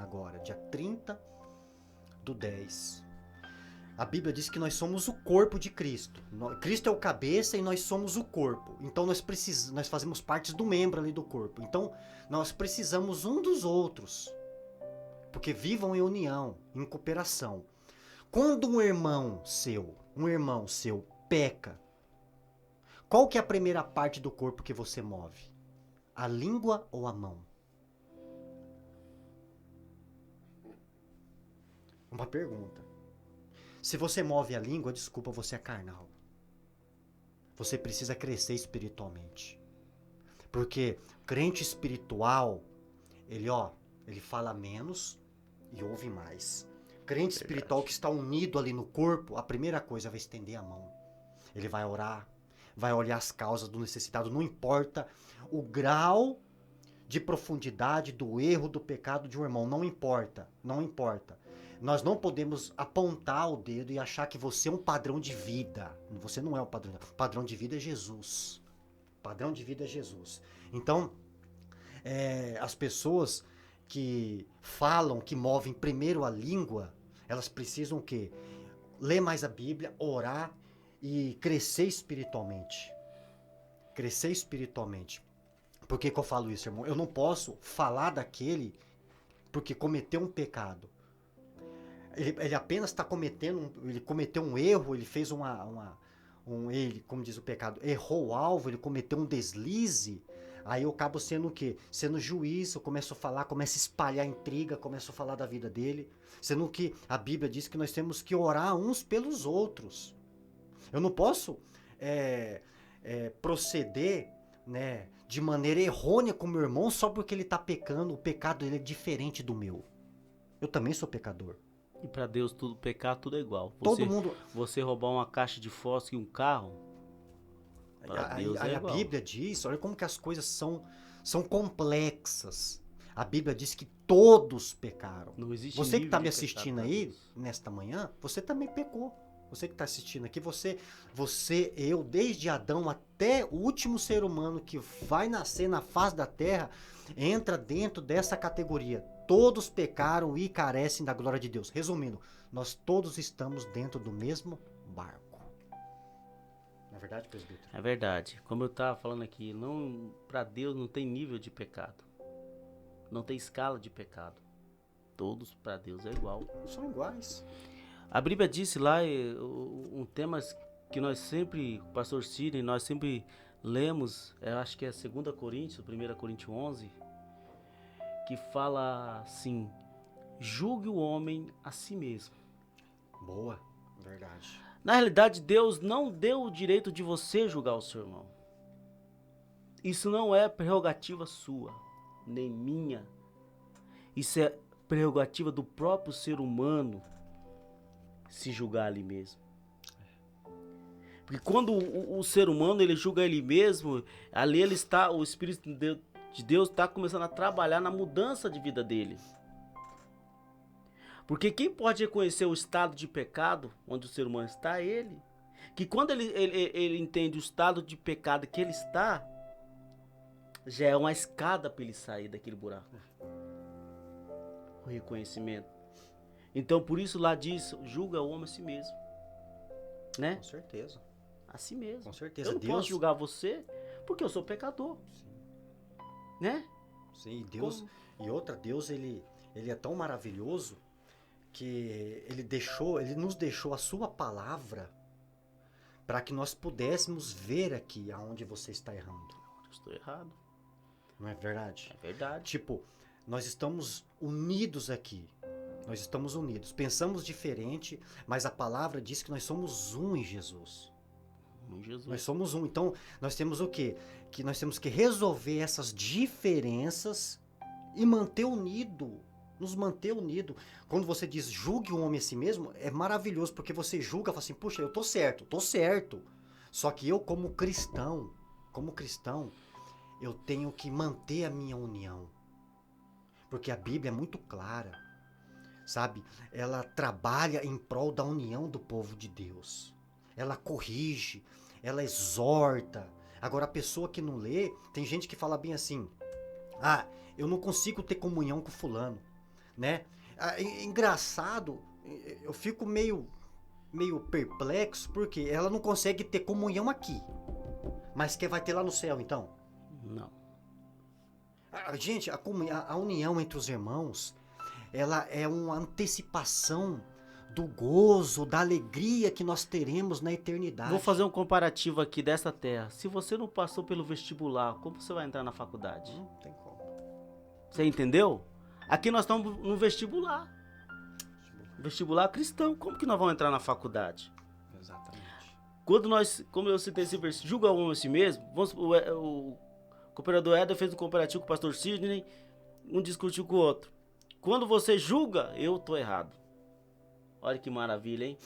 agora, dia 30/10. A Bíblia diz que nós somos o corpo de Cristo. Cristo é o cabeça e nós somos o corpo. Então nós fazemos parte do membro ali do corpo. Então nós precisamos um dos outros. Porque vivam em união, em cooperação. Quando um irmão seu peca, qual que é a primeira parte do corpo que você move? A língua ou a mão? Uma pergunta. Se você move a língua, desculpa, você é carnal. Você precisa crescer espiritualmente. Porque crente espiritual, ele fala menos e ouve mais. Crente espiritual que está unido ali no corpo, a primeira coisa vai estender a mão. Ele vai orar, vai olhar as causas do necessitado, não importa o grau de profundidade do erro, do pecado de um irmão, não importa. Nós não podemos apontar o dedo e achar que você é um padrão de vida. Você não é o padrão. O padrão de vida é Jesus. O padrão de vida é Jesus. Então, as pessoas que falam, que movem primeiro a língua, elas precisam o quê? Ler mais a Bíblia, orar e crescer espiritualmente. Crescer espiritualmente. Por que eu falo isso, irmão? Eu não posso falar daquele porque cometeu um pecado. Ele apenas está ele cometeu um erro, ele fez ele, como diz o pecado, errou o alvo, ele cometeu um deslize, aí eu acabo sendo o quê? Sendo juiz, eu começo a falar, começo a espalhar intriga, começo a falar da vida dele, sendo que a Bíblia diz que nós temos que orar uns pelos outros. Eu não posso proceder, né, de maneira errônea com o meu irmão só porque ele está pecando, o pecado dele é diferente do meu. Eu também sou pecador. E para Deus tudo pecar, tudo é igual. Todo mundo... Você roubar uma caixa de fósforo e um carro, para Deus é A igual. Bíblia diz, olha como que as coisas são complexas. A Bíblia diz que todos pecaram. Não existe Você que está nível me de pecado assistindo pra aí, Deus. nesta manhã, você também pecou. Você que está assistindo aqui, eu, desde Adão até o último ser humano que vai nascer na face da terra, entra dentro dessa categoria. Todos pecaram e carecem da glória de Deus. Resumindo, nós todos estamos dentro do mesmo barco. Não é verdade, presbítero? É verdade. Como eu estava falando aqui, não, para Deus não tem nível de pecado. Não tem escala de pecado. Todos para Deus é igual. São iguais. A Bíblia disse lá um tema que nós sempre, o pastor Sidney, nós sempre lemos, eu acho que é 2 Coríntios, 1 Coríntios 11, que fala assim: julgue o homem a si mesmo. Boa, verdade. Na realidade, Deus não deu o direito de você julgar o seu irmão. Isso não é prerrogativa sua, nem minha. Isso é prerrogativa do próprio ser humano se julgar ali mesmo. Porque quando o ser humano ele julga ele mesmo, ali ele está, o Espírito de Deus está começando a trabalhar na mudança de vida dele. Porque quem pode reconhecer o estado de pecado onde o ser humano está é ele. Que quando ele entende o estado de pecado que ele está, já é uma escada para ele sair daquele buraco. O reconhecimento. Então por isso lá diz, julga o homem a si mesmo. Né? Com certeza. A si mesmo. Com certeza. Eu não posso julgar você porque eu sou pecador. Sim. Né? Sim, Deus. E outra, Deus, ele é tão maravilhoso que ele nos deixou a sua palavra para que nós pudéssemos ver aqui aonde você está errando. Eu estou errado. Não é verdade? É verdade. Tipo, nós estamos unidos aqui. Nós estamos unidos. Pensamos diferente, mas a palavra diz que nós somos um em Jesus. Jesus. Nós somos um. Então, nós temos o quê? Que nós temos que resolver essas diferenças e manter unido. Nos manter unido. Quando você diz julgue o homem a si mesmo, é maravilhoso, porque você julga e fala assim, puxa, eu tô certo. Só que eu, como cristão, eu tenho que manter a minha união. Porque a Bíblia é muito clara, sabe? Ela trabalha em prol da união do povo de Deus. Ela corrige, ela exorta. Agora, a pessoa que não lê, tem gente que fala bem assim, eu não consigo ter comunhão com fulano, né? Engraçado, eu fico meio perplexo, porque ela não consegue ter comunhão aqui, mas vai ter lá no céu, então? Não. Gente, a união entre os irmãos, ela é uma antecipação do gozo, da alegria que nós teremos na eternidade. Vou fazer um comparativo aqui dessa terra. Se você não passou pelo vestibular, como você vai entrar na faculdade? Não tem como. Você entendeu? Aqui nós estamos no vestibular. Vestibular cristão. Como que nós vamos entrar na faculdade? Exatamente. Quando como eu citei esse versículo, julga o homem a si mesmo. O cooperador Éder fez um comparativo com o pastor Sidney, um discutiu com o outro. Quando você julga, eu tô errado. Olha que maravilha, hein?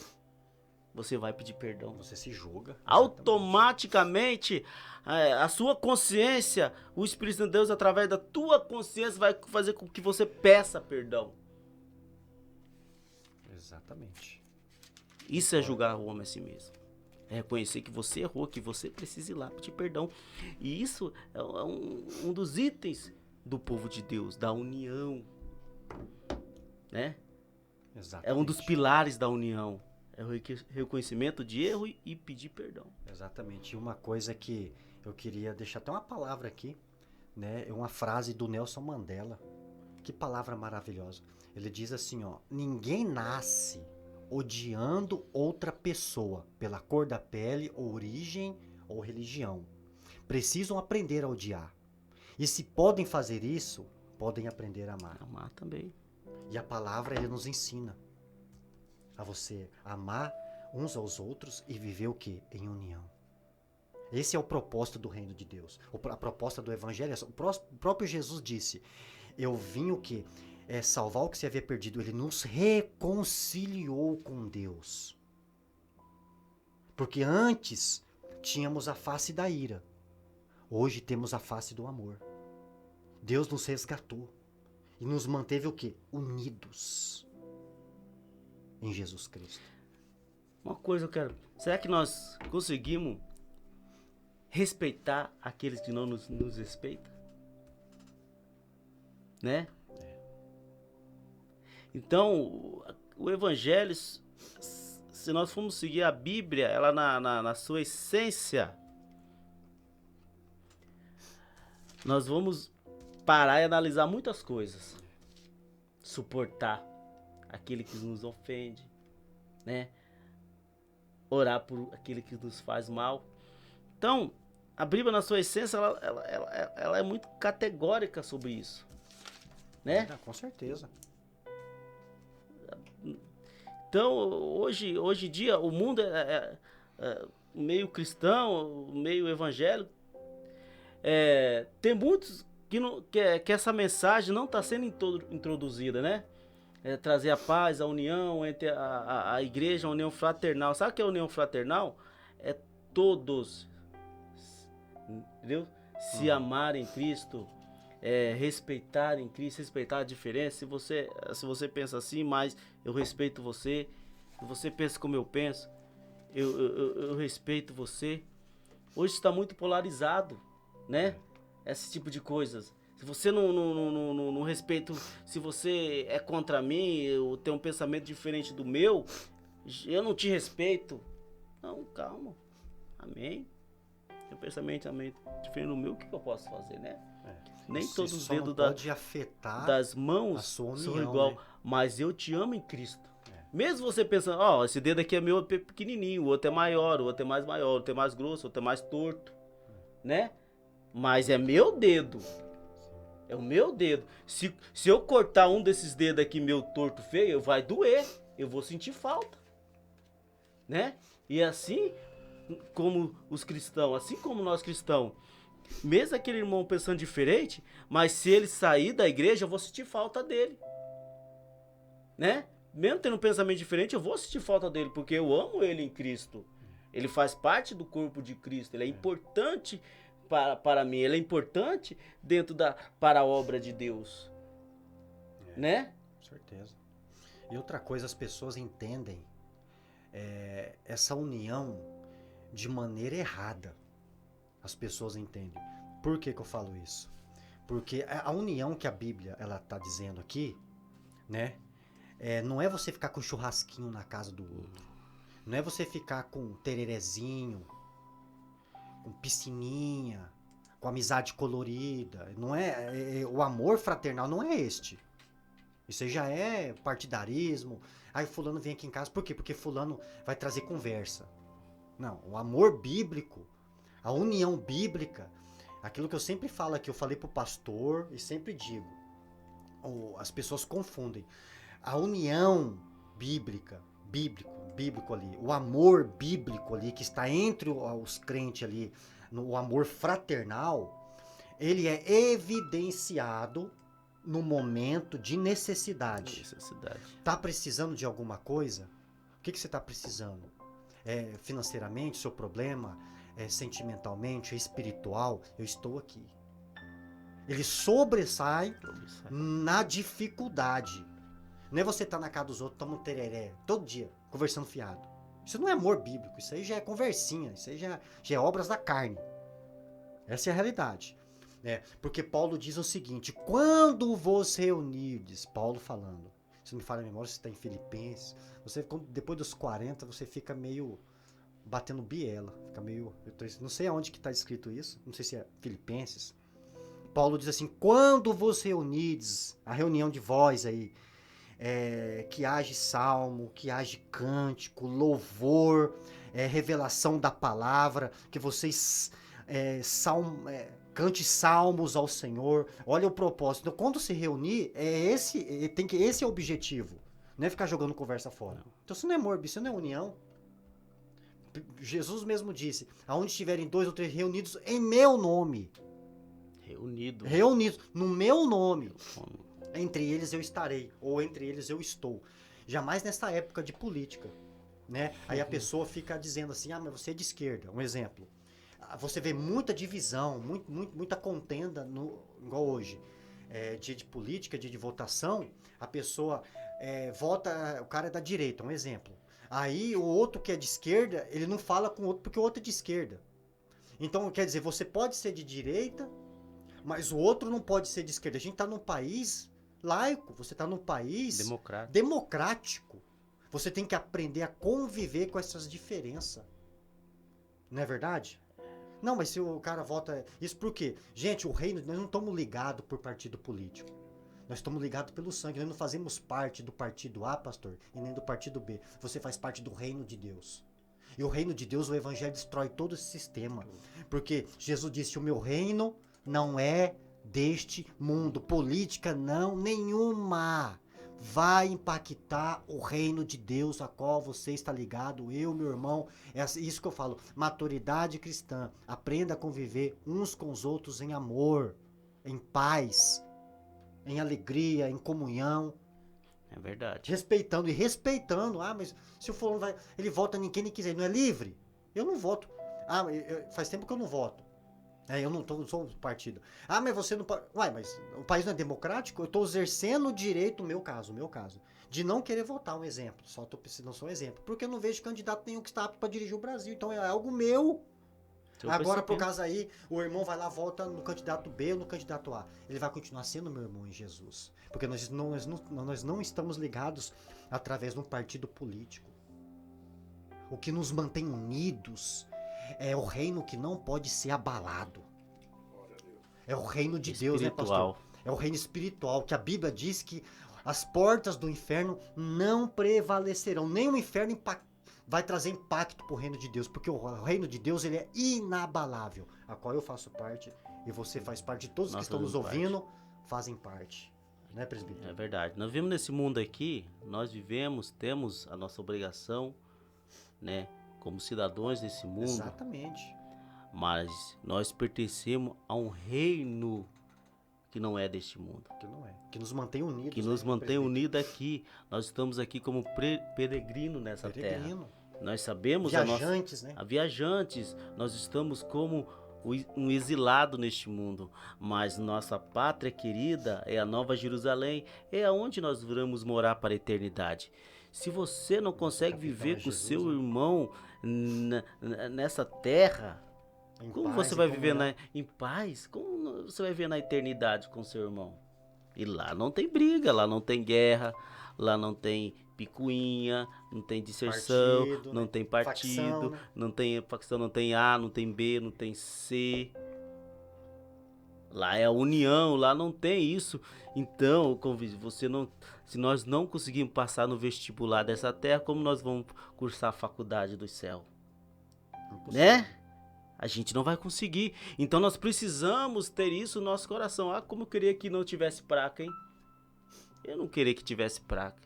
Você vai pedir perdão. Você se julga. Automaticamente, a sua consciência, o Espírito de Deus, através da tua consciência, vai fazer com que você peça perdão. Exatamente. Isso é julgar o homem a si mesmo. É reconhecer que você errou, que você precisa ir lá pedir perdão. E isso é um dos itens do povo de Deus, da união. Né? Exatamente. É um dos pilares da união. É o reconhecimento de erro e pedir perdão. Exatamente. E uma coisa que eu queria deixar até uma palavra aqui, né? É uma frase do Nelson Mandela. Que palavra maravilhosa. Ele diz assim, ó: ninguém nasce odiando outra pessoa pela cor da pele, origem ou religião. Precisam aprender a odiar. E se podem fazer isso, podem aprender a amar. Amar também. E a palavra, ele nos ensina a você amar uns aos outros e viver o quê? Em união. Esse é o propósito do reino de Deus. A proposta do evangelho, o próprio Jesus disse, eu vim o quê? Salvar o que se havia perdido. Ele nos reconciliou com Deus. Porque antes tínhamos a face da ira. Hoje temos a face do amor. Deus nos resgatou. E nos manteve o quê? Unidos em Jesus Cristo. Uma coisa eu quero... Será que nós conseguimos respeitar aqueles que não nos respeitam? Né? Então, o evangelho, se nós formos seguir a Bíblia, ela na sua essência, nós vamos parar e analisar muitas coisas. Suportar aquele que nos ofende, né? Orar por aquele que nos faz mal. Então, a Bíblia na sua essência, ela é muito categórica sobre isso, né? Com certeza. Então, hoje em dia, o mundo meio cristão, meio evangélico, tem muitos que essa mensagem não está sendo introduzida, né? Trazer a paz, a união entre a igreja, a união fraternal. Sabe o que é a união fraternal? É todos, entendeu? Se amarem em Cristo, respeitar em Cristo, respeitar a diferença. Se você pensa assim, mas eu respeito você. Se você pensa como eu penso, eu respeito você. Hoje está muito polarizado, né? Esse tipo de coisas. Se você não respeita, se você é contra mim, eu tenho um pensamento diferente do meu, eu não te respeito. Não, calma. Amém. Tem um pensamento diferente do meu, o que eu posso fazer, né? Nem todos os dedos das mãos são igual, né? Mas eu te amo em Cristo. Mesmo você pensando, esse dedo aqui é meu pequenininho, o outro é maior, o outro é mais maior, o outro é mais grosso, o outro é mais torto, né? Mas é meu dedo. É o meu dedo. Se eu cortar um desses dedos aqui, meu torto feio, vai doer. Eu vou sentir falta, né? E assim como os cristãos, assim como nós cristãos, mesmo aquele irmão pensando diferente, mas se ele sair da igreja, eu vou sentir falta dele, né? Mesmo tendo um pensamento diferente, eu vou sentir falta dele, porque eu amo ele em Cristo. Ele faz parte do corpo de Cristo, ele é importante para mim, ele é importante para a obra de Deus, né? Com certeza. E outra coisa, as pessoas entendem essa união de maneira errada. As pessoas entendem. Por que eu falo isso? Porque a união que a Bíblia ela está dizendo aqui, né? Não é você ficar com churrasquinho na casa do outro. Não é você ficar com tererezinho, com piscininha, com amizade colorida. Não o amor fraternal não é este. Isso aí já é partidarismo. Aí fulano vem aqui em casa. Por quê? Porque fulano vai trazer conversa. Não, o amor bíblico, a união bíblica, aquilo que eu sempre falo aqui, eu falei pro pastor e sempre digo, as pessoas confundem. A união bíblico ali, o amor bíblico ali, que está entre os crentes ali, o amor fraternal, ele é evidenciado no momento de necessidade. Tá precisando de alguma coisa? O que você está precisando? Financeiramente, seu problema, sentimentalmente, espiritual? Eu estou aqui. Ele sobressai na dificuldade. Não é você estar na casa dos outros, toma um tereré, todo dia, conversando fiado. Isso não é amor bíblico, isso aí já é conversinha, isso aí já é obras da carne. Essa é a realidade. Porque Paulo diz o seguinte, quando vos reunirdes, Paulo falando, se não me falha a memória, você está em Filipenses, depois dos 40, você fica meio batendo biela, fica meio, não sei aonde que está escrito isso, não sei se é Filipenses. Paulo diz assim, quando vos reunirdes, a reunião de vós aí, que haja salmo, que haja cântico, louvor, revelação da palavra, que vocês cante salmos ao Senhor. Olha o propósito. Então, quando se reunir, esse é o objetivo. Não é ficar jogando conversa fora. Então, isso não é amor, isso não é união. Jesus mesmo disse, aonde estiverem 2 ou 3 reunidos em meu nome. Reunidos no meu nome. Entre eles eu estarei, ou entre eles eu estou. Jamais nessa época de política, né? Aí a pessoa fica dizendo assim, mas você é de esquerda. Um exemplo. Você vê muita divisão, muita contenda, igual hoje, dia de política, dia de votação, a pessoa vota, o cara é da direita, um exemplo. Aí o outro que é de esquerda, ele não fala com o outro porque o outro é de esquerda. Então, quer dizer, você pode ser de direita, mas o outro não pode ser de esquerda. A gente está num país laico, você está num país democrático. Você tem que aprender a conviver com essas diferenças. Não é verdade? Não, mas se o cara vota... Isso por quê? Gente, o reino, nós não estamos ligados por partido político. Nós estamos ligados pelo sangue. Nós não fazemos parte do partido A, pastor, e nem do partido B. Você faz parte do reino de Deus. E o reino de Deus, o evangelho destrói todo esse sistema. Porque Jesus disse, o meu reino não é deste mundo. Política não, nenhuma. Vai impactar o reino de Deus a qual você está ligado, eu, meu irmão. É isso que eu falo, maturidade cristã. Aprenda a conviver uns com os outros em amor, em paz, em alegria, em comunhão. É verdade. Respeitando. Ah, mas se o fulano vai, ele vota em quem ele quiser, não é livre? Eu não voto. Ah, faz tempo que eu não voto. Eu não sou do partido. Ah, mas você não pode... Uai, mas o país não é democrático? Eu estou exercendo o direito, meu caso, de não querer votar, um exemplo. Só estou precisando só um exemplo. Porque eu não vejo candidato nenhum que está apto para dirigir o Brasil. Então é algo meu. Agora, por causa aí, o irmão vai lá, vota no candidato B ou no candidato A. Ele vai continuar sendo meu irmão em Jesus. Porque nós não estamos ligados através de um partido político. O que nos mantém unidos é o reino que não pode ser abalado. É o reino de Deus, né, pastor? É o reino espiritual, que a Bíblia diz que as portas do inferno não prevalecerão. Nem o inferno vai trazer impacto para o reino de Deus, porque o reino de Deus ele é inabalável, a qual eu faço parte e você faz parte, de todos que estão nos ouvindo fazem parte. Né, presbítero? É verdade. Nós vivemos nesse mundo aqui, temos a nossa obrigação, né, como cidadãos desse mundo. Exatamente. Mas nós pertencemos a um reino que não é deste mundo. Que não é. Que nos mantém unidos. Que nos mantém unidos aqui. Nós estamos aqui como peregrino nessa terra. Nós sabemos viajantes, né? Viajantes. Nós estamos como um exilado neste mundo. Mas nossa pátria querida é a Nova Jerusalém. É aonde nós vamos morar para a eternidade. Se você não consegue viver com o seu irmão nessa terra, como você vai viver em paz? Como você vai viver na eternidade com o seu irmão? E lá não tem briga, lá não tem guerra, lá não tem picuinha, não tem disserção, não tem partido, não tem facção, não tem A, não tem B, não tem C. Lá é a união, lá não tem isso. Então, convido, se nós não conseguirmos passar no vestibular dessa terra, como nós vamos cursar a faculdade do céu? Né? A gente não vai conseguir. Então nós precisamos ter isso no nosso coração. Ah, como eu queria que não tivesse placa, hein? Eu não queria que tivesse placa.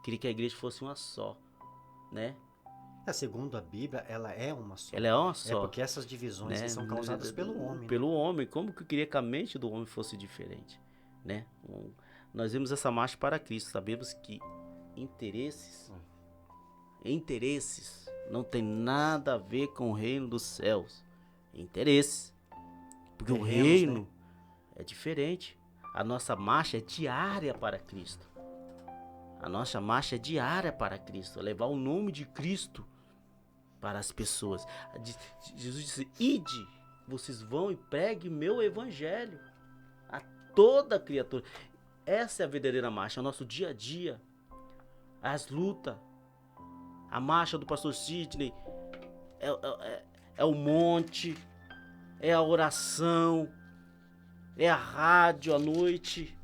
Queria que a igreja fosse uma só, né? Segundo a Bíblia, ela é uma só. Ela é uma só. É porque essas divisões são causadas pelo homem. Pelo homem. Como que eu queria que a mente do homem fosse diferente, né? Nós vemos essa marcha para Cristo. Sabemos que interesses não tem nada a ver com o reino dos céus. Interesses. Porque o reino é diferente. A nossa marcha é diária para Cristo. A nossa marcha é diária para Cristo. É levar o nome de Cristo para as pessoas. Jesus disse, ide, vocês vão e preguem meu evangelho a toda criatura. Essa é a verdadeira marcha, é o nosso dia a dia. As lutas. A marcha do pastor Sidney é o monte, é a oração, é a rádio à noite,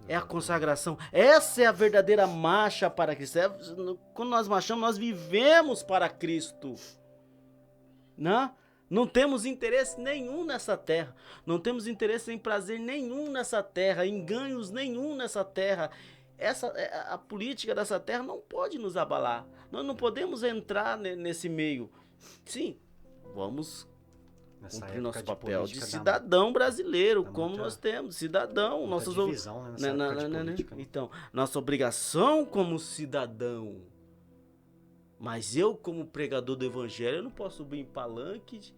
é a consagração. Essa é a verdadeira marcha para Cristo. Quando nós marchamos, nós vivemos para Cristo. Não temos interesse nenhum nessa terra. Não temos interesse em prazer nenhum nessa terra, em ganhos nenhum nessa terra. a política dessa terra não pode nos abalar. Nós não podemos entrar nesse meio. Sim, vamos Nessa cumprir nosso época de papel de política cidadão brasileiro, dá como muita- nós temos, cidadão. muita Nossas divisão, né, nessa época de política, né? Então, nossa obrigação como cidadão. Mas eu, como pregador do evangelho, eu não posso subir em palanque,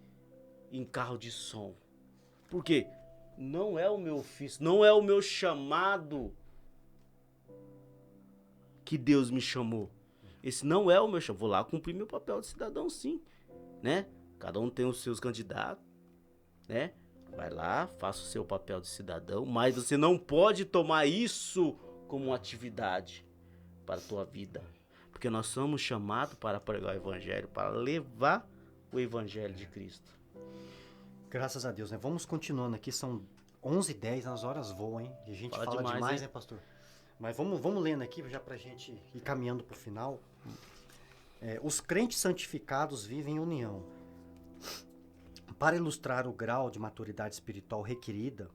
em carro de som. Por quê? Não é o meu ofício, não é o meu chamado que Deus me chamou. Esse não é o meu chamado. Vou lá cumprir meu papel de cidadão, sim, né? Cada um tem os seus candidatos, né? Vai lá, faça o seu papel de cidadão, mas você não pode tomar isso como uma atividade para a tua vida. Porque nós somos chamados para pregar o evangelho, para levar o evangelho de Cristo. Graças a Deus, né? Vamos continuando aqui, são 11h10, as horas voam, hein? E a gente fala demais, né, pastor? Mas vamos lendo aqui, já pra gente ir caminhando pro final. Os crentes santificados vivem em união. Para ilustrar o grau de maturidade espiritual requerida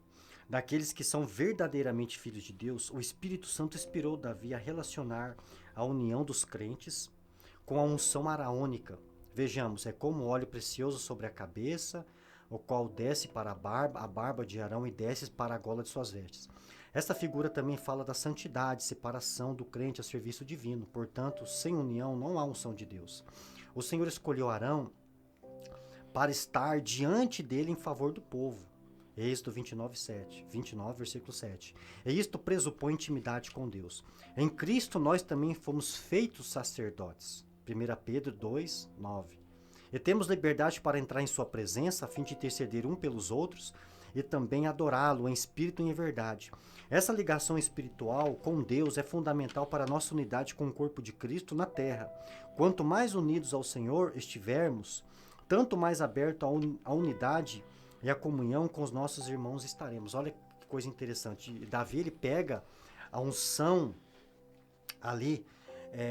daqueles que são verdadeiramente filhos de Deus, o Espírito Santo inspirou Davi a relacionar a união dos crentes com a unção araônica. Vejamos, é como óleo precioso sobre a cabeça, o qual desce para a barba de Arão e desce para a gola de suas vestes. Esta figura também fala da santidade, separação do crente a serviço divino. Portanto, sem união não há unção de Deus. O Senhor escolheu Arão para estar diante dele em favor do povo. Êxodo 29, versículo 7. E isto pressupõe intimidade com Deus. Em Cristo nós também fomos feitos sacerdotes. 1 Pedro 2, 9. E temos liberdade para entrar em sua presença a fim de interceder um pelos outros e também adorá-lo em espírito e em verdade. Essa ligação espiritual com Deus é fundamental para a nossa unidade com o corpo de Cristo na terra. Quanto mais unidos ao Senhor estivermos, tanto mais aberto à unidade e à comunhão com os nossos irmãos estaremos. Olha que coisa interessante. Davi, ele pega a unção ali,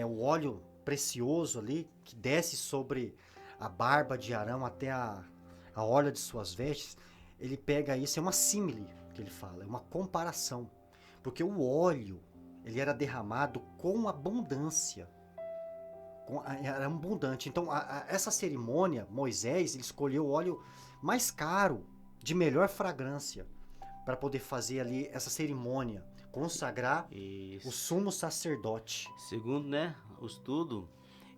o óleo precioso ali, que desce sobre a barba de Arão até a orla de suas vestes. Ele pega isso, é uma símile que ele fala, é uma comparação. Porque o óleo, ele era derramado com abundância. Era abundante. Então, essa cerimônia, Moisés, ele escolheu o óleo mais caro, de melhor fragrância, para poder fazer ali essa cerimônia, consagrar o sumo sacerdote. Segundo, né, o estudo,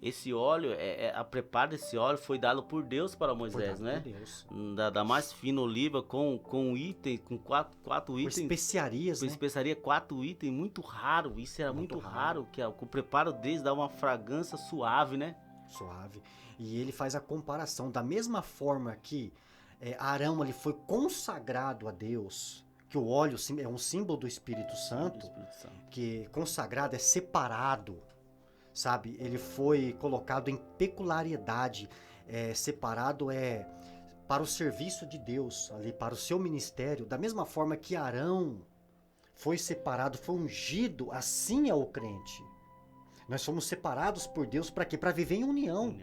esse óleo, a preparo desse óleo foi dado por Deus para Moisés, né? Por Deus. Da mais fina oliva com item, com quatro itens. Com especiarias, com né? especiaria, 4 itens, muito raro. Isso era muito raro, que o preparo deles dá uma fragrância suave, né? Suave. E ele faz a comparação. Da mesma forma que Arão ele foi consagrado a Deus, que o óleo é um símbolo do Espírito Santo, que consagrado é separado, sabe? Ele foi colocado em peculiaridade, separado para o serviço de Deus, ali para o seu ministério. Da mesma forma que Arão foi separado, foi ungido, assim é o crente. Nós somos separados por Deus para quê? Para viver em união.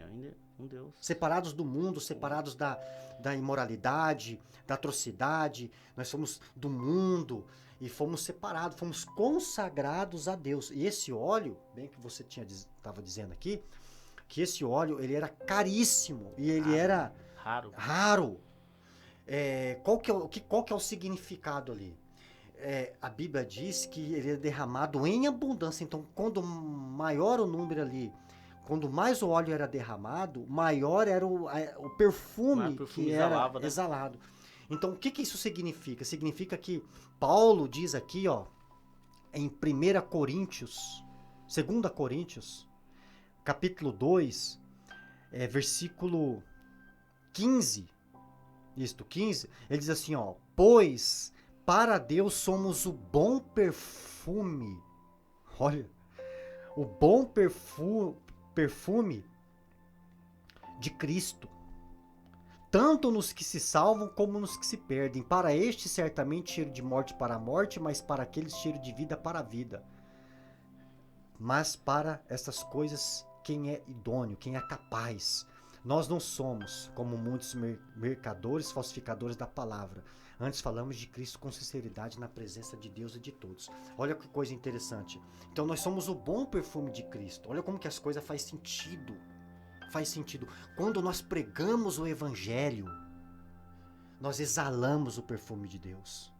Com Deus. Separados do mundo, separados da imoralidade, da atrocidade. Nós somos do mundo e fomos separados, fomos consagrados a Deus. E esse óleo, bem que você estava dizendo aqui, que esse óleo ele era caríssimo e ele era raro. Qual que é o significado ali? A Bíblia diz que ele é derramado em abundância. Então, quando maior o número ali, quando mais o óleo era derramado, maior era o perfume que era exalado. Então, o que isso significa? Significa que Paulo diz aqui, em 2 Coríntios, capítulo 2, versículo 15, 15, ele diz assim, pois para Deus somos o bom perfume, olha, o bom perfume de Cristo, tanto nos que se salvam como nos que se perdem. Para este, certamente, cheiro de morte para a morte, mas para aqueles, cheiro de vida para a vida. Mas para essas coisas, quem é idôneo, quem é capaz? Nós não somos como muitos mercadores, falsificadores da palavra, Antes falamos de Cristo com sinceridade na presença de Deus e de todos. Olha que coisa interessante. Então nós somos o bom perfume de Cristo. Olha como que as coisas fazem sentido. Faz sentido. Quando nós pregamos o Evangelho, nós exalamos o perfume de Deus.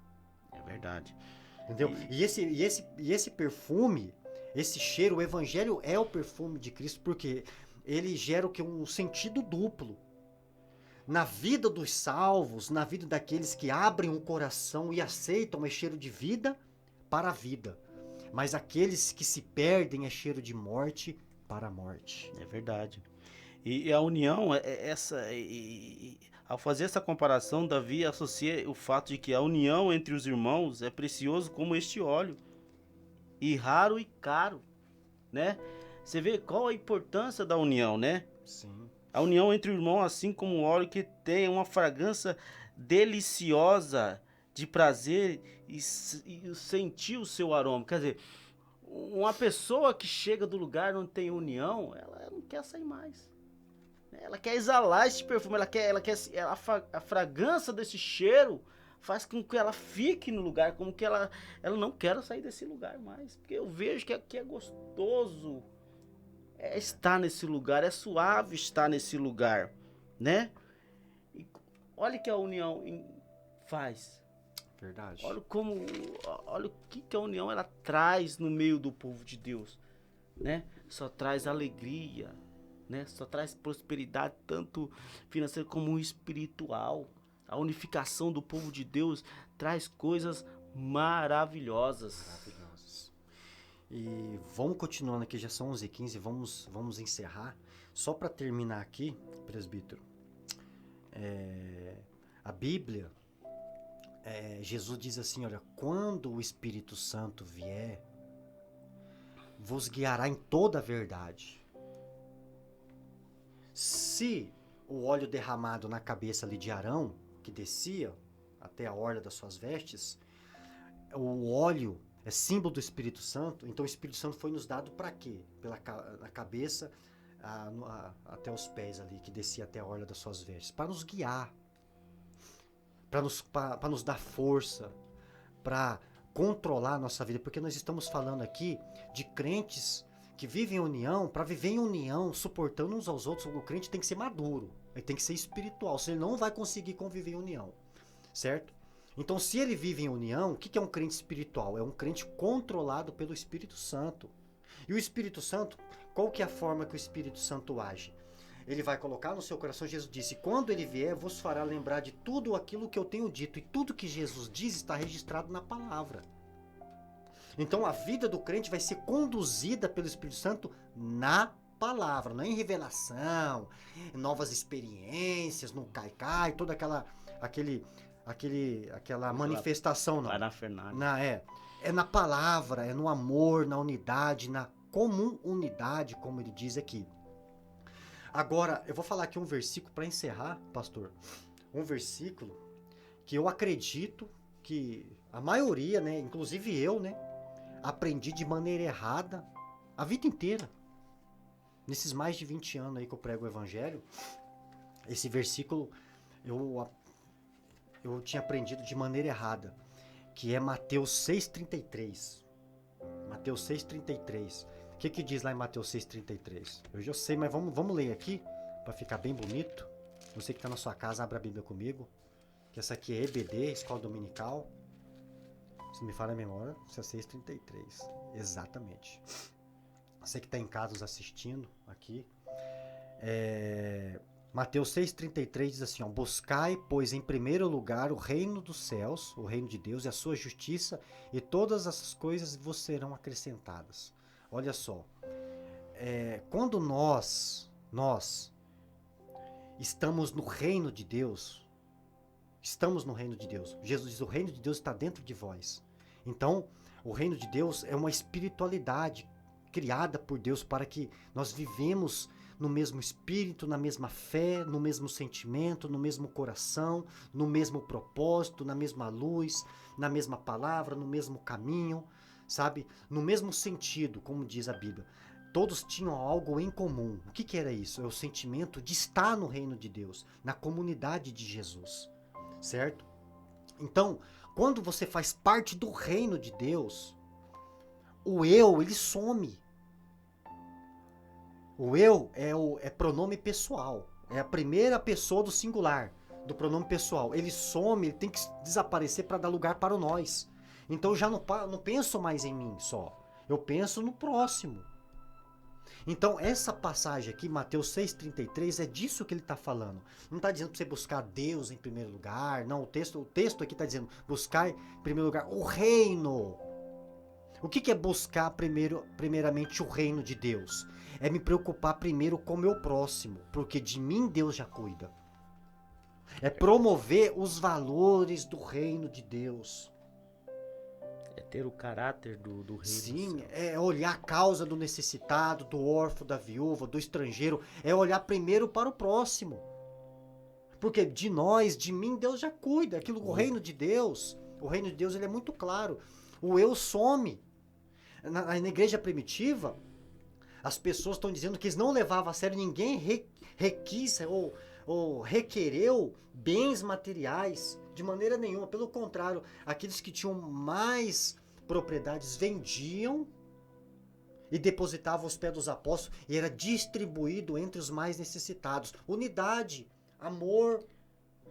É verdade. Entendeu? E esse perfume, esse cheiro, o Evangelho é o perfume de Cristo, porque ele gera o que? Um sentido duplo. Na vida dos salvos, na vida daqueles que abrem o coração e aceitam, é cheiro de vida para a vida. Mas aqueles que se perdem é cheiro de morte para a morte. É verdade. E a união, ao fazer essa comparação, Davi associa o fato de que a união entre os irmãos é precioso como este óleo, e raro e caro, né? Você vê qual a importância da união, né? Sim. A união entre o irmão, assim como o óleo que tem uma fragrância deliciosa de prazer e sentir o seu aroma. Quer dizer, uma pessoa que chega do lugar onde tem união, ela não quer sair mais. Ela quer exalar esse perfume, a fragrância desse cheiro faz com que ela fique no lugar, como que ela não quer sair desse lugar mais. Porque eu vejo que aqui é gostoso. Estar nesse lugar, é suave estar nesse lugar, né? E olha que a união faz. Verdade. Olha o que a união ela traz no meio do povo de Deus, né? Só traz alegria, né? Só traz prosperidade, tanto financeira como espiritual. A unificação do povo de Deus traz coisas maravilhosas. E vamos continuando aqui, já são 11h15, vamos encerrar. Só para terminar aqui, presbítero, a Bíblia, Jesus diz assim, olha, quando o Espírito Santo vier, vos guiará em toda a verdade. Se o óleo derramado na cabeça ali de Arão, que descia até a orla das suas vestes, o óleo é símbolo do Espírito Santo, então o Espírito Santo foi nos dado para quê? Na cabeça até os pés ali, que descia até a orla das suas vestes, para nos guiar, para nos dar força, para controlar a nossa vida, porque nós estamos falando aqui de crentes que vivem em união. Para viver em união, suportando uns aos outros, o crente tem que ser maduro, ele tem que ser espiritual, senão ele não vai conseguir conviver em união, certo? Então, se ele vive em união, o que é um crente espiritual? É um crente controlado pelo Espírito Santo. E o Espírito Santo, qual que é a forma que o Espírito Santo age? Ele vai colocar no seu coração, Jesus disse, quando ele vier, vos fará lembrar de tudo aquilo que eu tenho dito. E tudo que Jesus diz está registrado na palavra. Então, a vida do crente vai ser conduzida pelo Espírito Santo na palavra, não em revelação, em novas experiências, no caicai, toda aquela manifestação, não. É na palavra, é no amor, na unidade, na comum unidade, como ele diz aqui. Agora, eu vou falar aqui um versículo para encerrar, pastor. Um versículo que eu acredito que a maioria, né, inclusive eu, né, aprendi de maneira errada a vida inteira. Nesses mais de 20 anos aí que eu prego o evangelho, esse versículo eu tinha aprendido de maneira errada, que é Mateus 6,33. Mateus 6,33. O que diz lá em Mateus 6,33? Eu já sei, mas vamos ler aqui, para ficar bem bonito. Você que está na sua casa, abra a Bíblia comigo. Que essa aqui é EBD, Escola Dominical. Se me falha a memória, isso é 6,33. Exatamente. Você que está em casa nos assistindo aqui. Mateus 6,33 diz assim, ó, buscai, pois, em primeiro lugar o reino dos céus, o reino de Deus e a sua justiça, e todas essas coisas vos serão acrescentadas. Olha só, quando nós estamos no reino de Deus, Jesus diz, o reino de Deus está dentro de vós. Então, o reino de Deus é uma espiritualidade criada por Deus para que nós vivemos no mesmo espírito, na mesma fé, no mesmo sentimento, no mesmo coração, no mesmo propósito, na mesma luz, na mesma palavra, no mesmo caminho, sabe? No mesmo sentido, como diz a Bíblia. Todos tinham algo em comum. O que era isso? É o sentimento de estar no reino de Deus, na comunidade de Jesus, certo? Então, quando você faz parte do reino de Deus, o eu, ele some. O eu é pronome pessoal. É a primeira pessoa do singular, do pronome pessoal. Ele some, ele tem que desaparecer para dar lugar para o nós. Então eu já não penso mais em mim só. Eu penso no próximo. Então essa passagem aqui, Mateus 6,33, é disso que ele está falando. Não está dizendo para você buscar Deus em primeiro lugar. Não, o texto aqui está dizendo buscar em primeiro lugar o reino. O que é buscar primeiramente o reino de Deus? É me preocupar primeiro com o meu próximo, porque de mim Deus já cuida. É promover os valores do reino de Deus. É ter o caráter do reino. Sim, é olhar a causa do necessitado, do órfão, da viúva, do estrangeiro. É olhar primeiro para o próximo. Porque de nós, de mim, Deus já cuida. O reino de Deus, ele é muito claro. O eu some. Na igreja primitiva, as pessoas estão dizendo que eles não levavam a sério, ninguém requis ou requereu bens materiais de maneira nenhuma. Pelo contrário, aqueles que tinham mais propriedades vendiam e depositavam aos pés dos apóstolos e era distribuído entre os mais necessitados. Unidade, amor.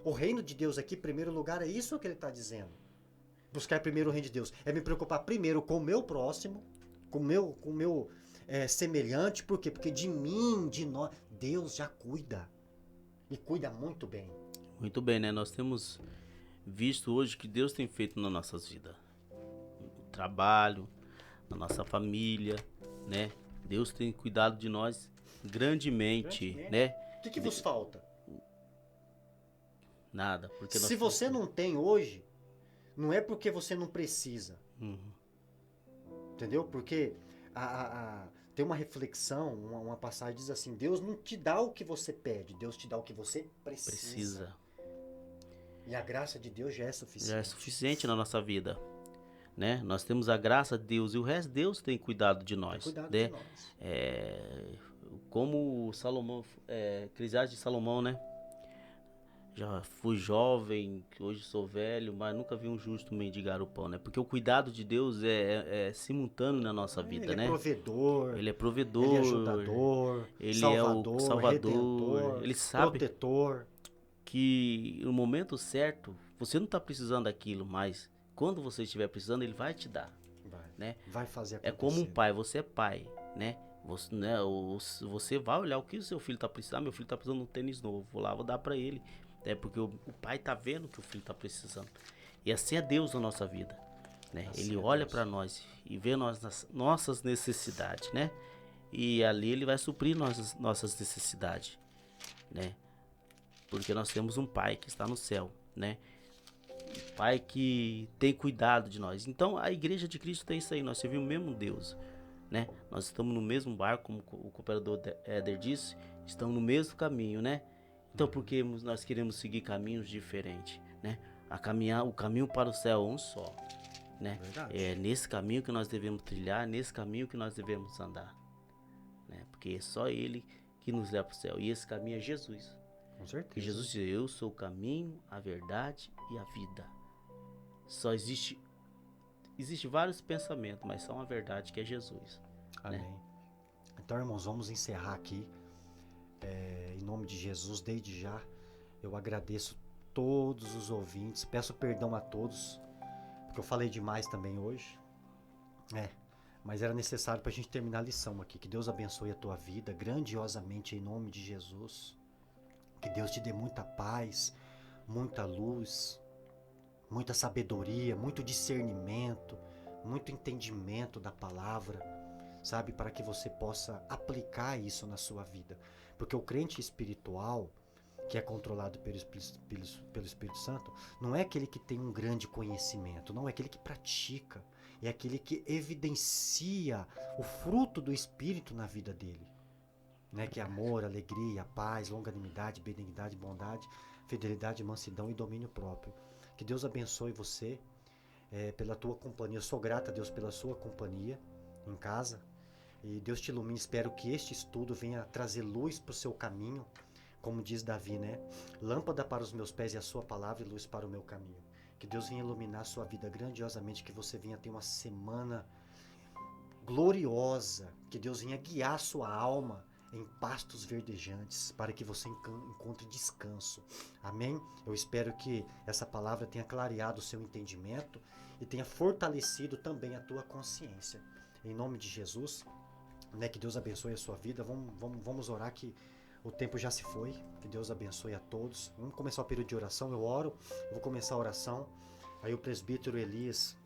O reino de Deus aqui, em primeiro lugar, é isso que ele está dizendo. Buscar primeiro o reino de Deus. É me preocupar primeiro com o meu próximo, com o meu semelhante. Por quê? Porque de mim, de nós, Deus já cuida. E cuida muito bem. Muito bem, né? Nós temos visto hoje o que Deus tem feito nas nossas vidas. No trabalho, na nossa família, né? Deus tem cuidado de nós grandemente, né? O que vos falta? Nada. Porque Se você não tem hoje, não é porque você não precisa. Entendeu? Porque tem uma reflexão, uma passagem que diz assim: Deus não te dá o que você pede, Deus te dá o que você precisa. E a graça de Deus já é suficiente. Já é suficiente na nossa vida, né? Nós temos a graça de Deus e o resto Deus tem cuidado de nós. Tem cuidado né? de nós. Como Salomão, Eclesiastes de Salomão, né? Já fui jovem, hoje sou velho, mas nunca vi um justo mendigar o pão, né? Porque o cuidado de Deus é simultâneo na nossa vida, né? Ele é provedor, ele é ajudador, ele salvador, é o Salvador, redentor, ele sabe protetor. Que no momento certo, você não está precisando daquilo, mas quando você estiver precisando, ele vai te dar. Né? Vai fazer acontecer. É como um pai, você é pai, né? Você vai olhar o que o seu filho está precisando. Meu filho está precisando de um tênis novo, vou lá, vou dar para ele. Porque o pai tá vendo que o filho tá precisando. E assim é Deus na nossa vida, né? Assim ele olha para nós e vê nossas necessidades, né? E ali ele vai suprir nossas necessidades, né? Porque nós temos um pai que está no céu, né? Um pai que tem cuidado de nós. Então a igreja de Cristo tem isso aí, nós servimos o mesmo Deus, né? Nós estamos no mesmo barco, como o cooperador Éder disse, estamos no mesmo caminho, né? Então, porque nós queremos seguir caminhos diferentes, né? O caminho para o céu é um só, né? É nesse caminho que nós devemos trilhar, nesse caminho que nós devemos andar, né? Porque é só Ele que nos leva para o céu. E esse caminho é Jesus. Com certeza. E Jesus diz: eu sou o caminho, a verdade e a vida. Só existe vários pensamentos, mas só uma verdade que é Jesus. Amém. Né? Então, irmãos, vamos encerrar aqui. Em nome de Jesus, desde já, eu agradeço todos os ouvintes, peço perdão a todos, porque eu falei demais também hoje, mas era necessário para a gente terminar a lição aqui. Que Deus abençoe a tua vida grandiosamente em nome de Jesus, que Deus te dê muita paz, muita luz, muita sabedoria, muito discernimento, muito entendimento da palavra, sabe, para que você possa aplicar isso na sua vida. Porque o crente espiritual, que é controlado pelo Espírito Santo, não é aquele que tem um grande conhecimento, não é aquele que pratica, é aquele que evidencia o fruto do Espírito na vida dele, né? Que é amor, alegria, paz, longanimidade, benignidade, bondade, fidelidade, mansidão e domínio próprio. Que Deus abençoe você pela tua companhia. Eu sou grato a Deus pela sua companhia em casa. E Deus te ilumine. Espero que este estudo venha trazer luz para o seu caminho. Como diz Davi, né? Lâmpada para os meus pés e a sua palavra e luz para o meu caminho. Que Deus venha iluminar a sua vida grandiosamente, que você venha ter uma semana gloriosa, que Deus venha guiar a sua alma em pastos verdejantes, para que você encontre descanso. Amém? Eu espero que essa palavra tenha clareado o seu entendimento e tenha fortalecido também a tua consciência. Em nome de Jesus, né, que Deus abençoe a sua vida. Vamos orar, que o tempo já se foi. Que Deus abençoe a todos. Vamos começar o período de oração. Eu oro, eu vou começar a oração. Aí o presbítero Elias,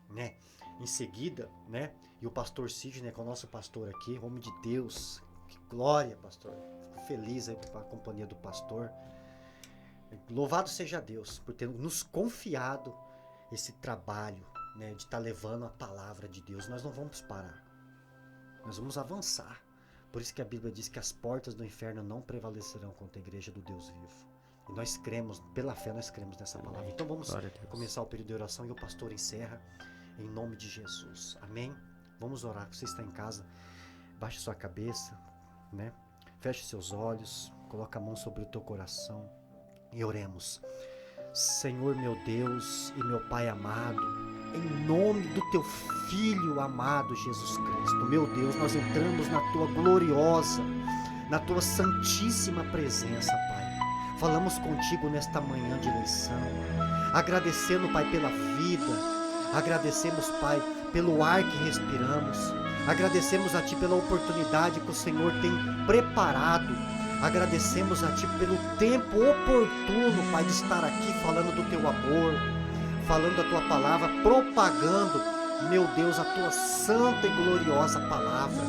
né, em seguida, né, e o pastor Sidney, que é o nosso pastor aqui, homem de Deus. Que glória, pastor. Fico feliz aí com a companhia do pastor. Louvado seja Deus por ter nos confiado esse trabalho, né, de estar levando a palavra de Deus. Nós não vamos parar. Nós vamos avançar. Por isso que a Bíblia diz que as portas do inferno não prevalecerão contra a igreja do Deus vivo. E nós cremos, pela fé nós cremos nessa palavra. Então vamos começar o período de oração e o pastor encerra em nome de Jesus. Amém? Vamos orar. Você está em casa, baixe sua cabeça, né? Feche seus olhos, coloca a mão sobre o teu coração e oremos. Senhor meu Deus e meu Pai amado, em nome do teu Filho amado Jesus Cristo, meu Deus, nós entramos na tua gloriosa, na tua santíssima presença, Pai. Falamos contigo nesta manhã de eleição, agradecendo, Pai, pela vida, agradecemos, Pai, pelo ar que respiramos, agradecemos a Ti pela oportunidade que o Senhor tem preparado, agradecemos a Ti pelo tempo oportuno, Pai, de estar aqui falando do Teu amor, falando da Tua palavra, propagando, meu Deus, a Tua santa e gloriosa palavra.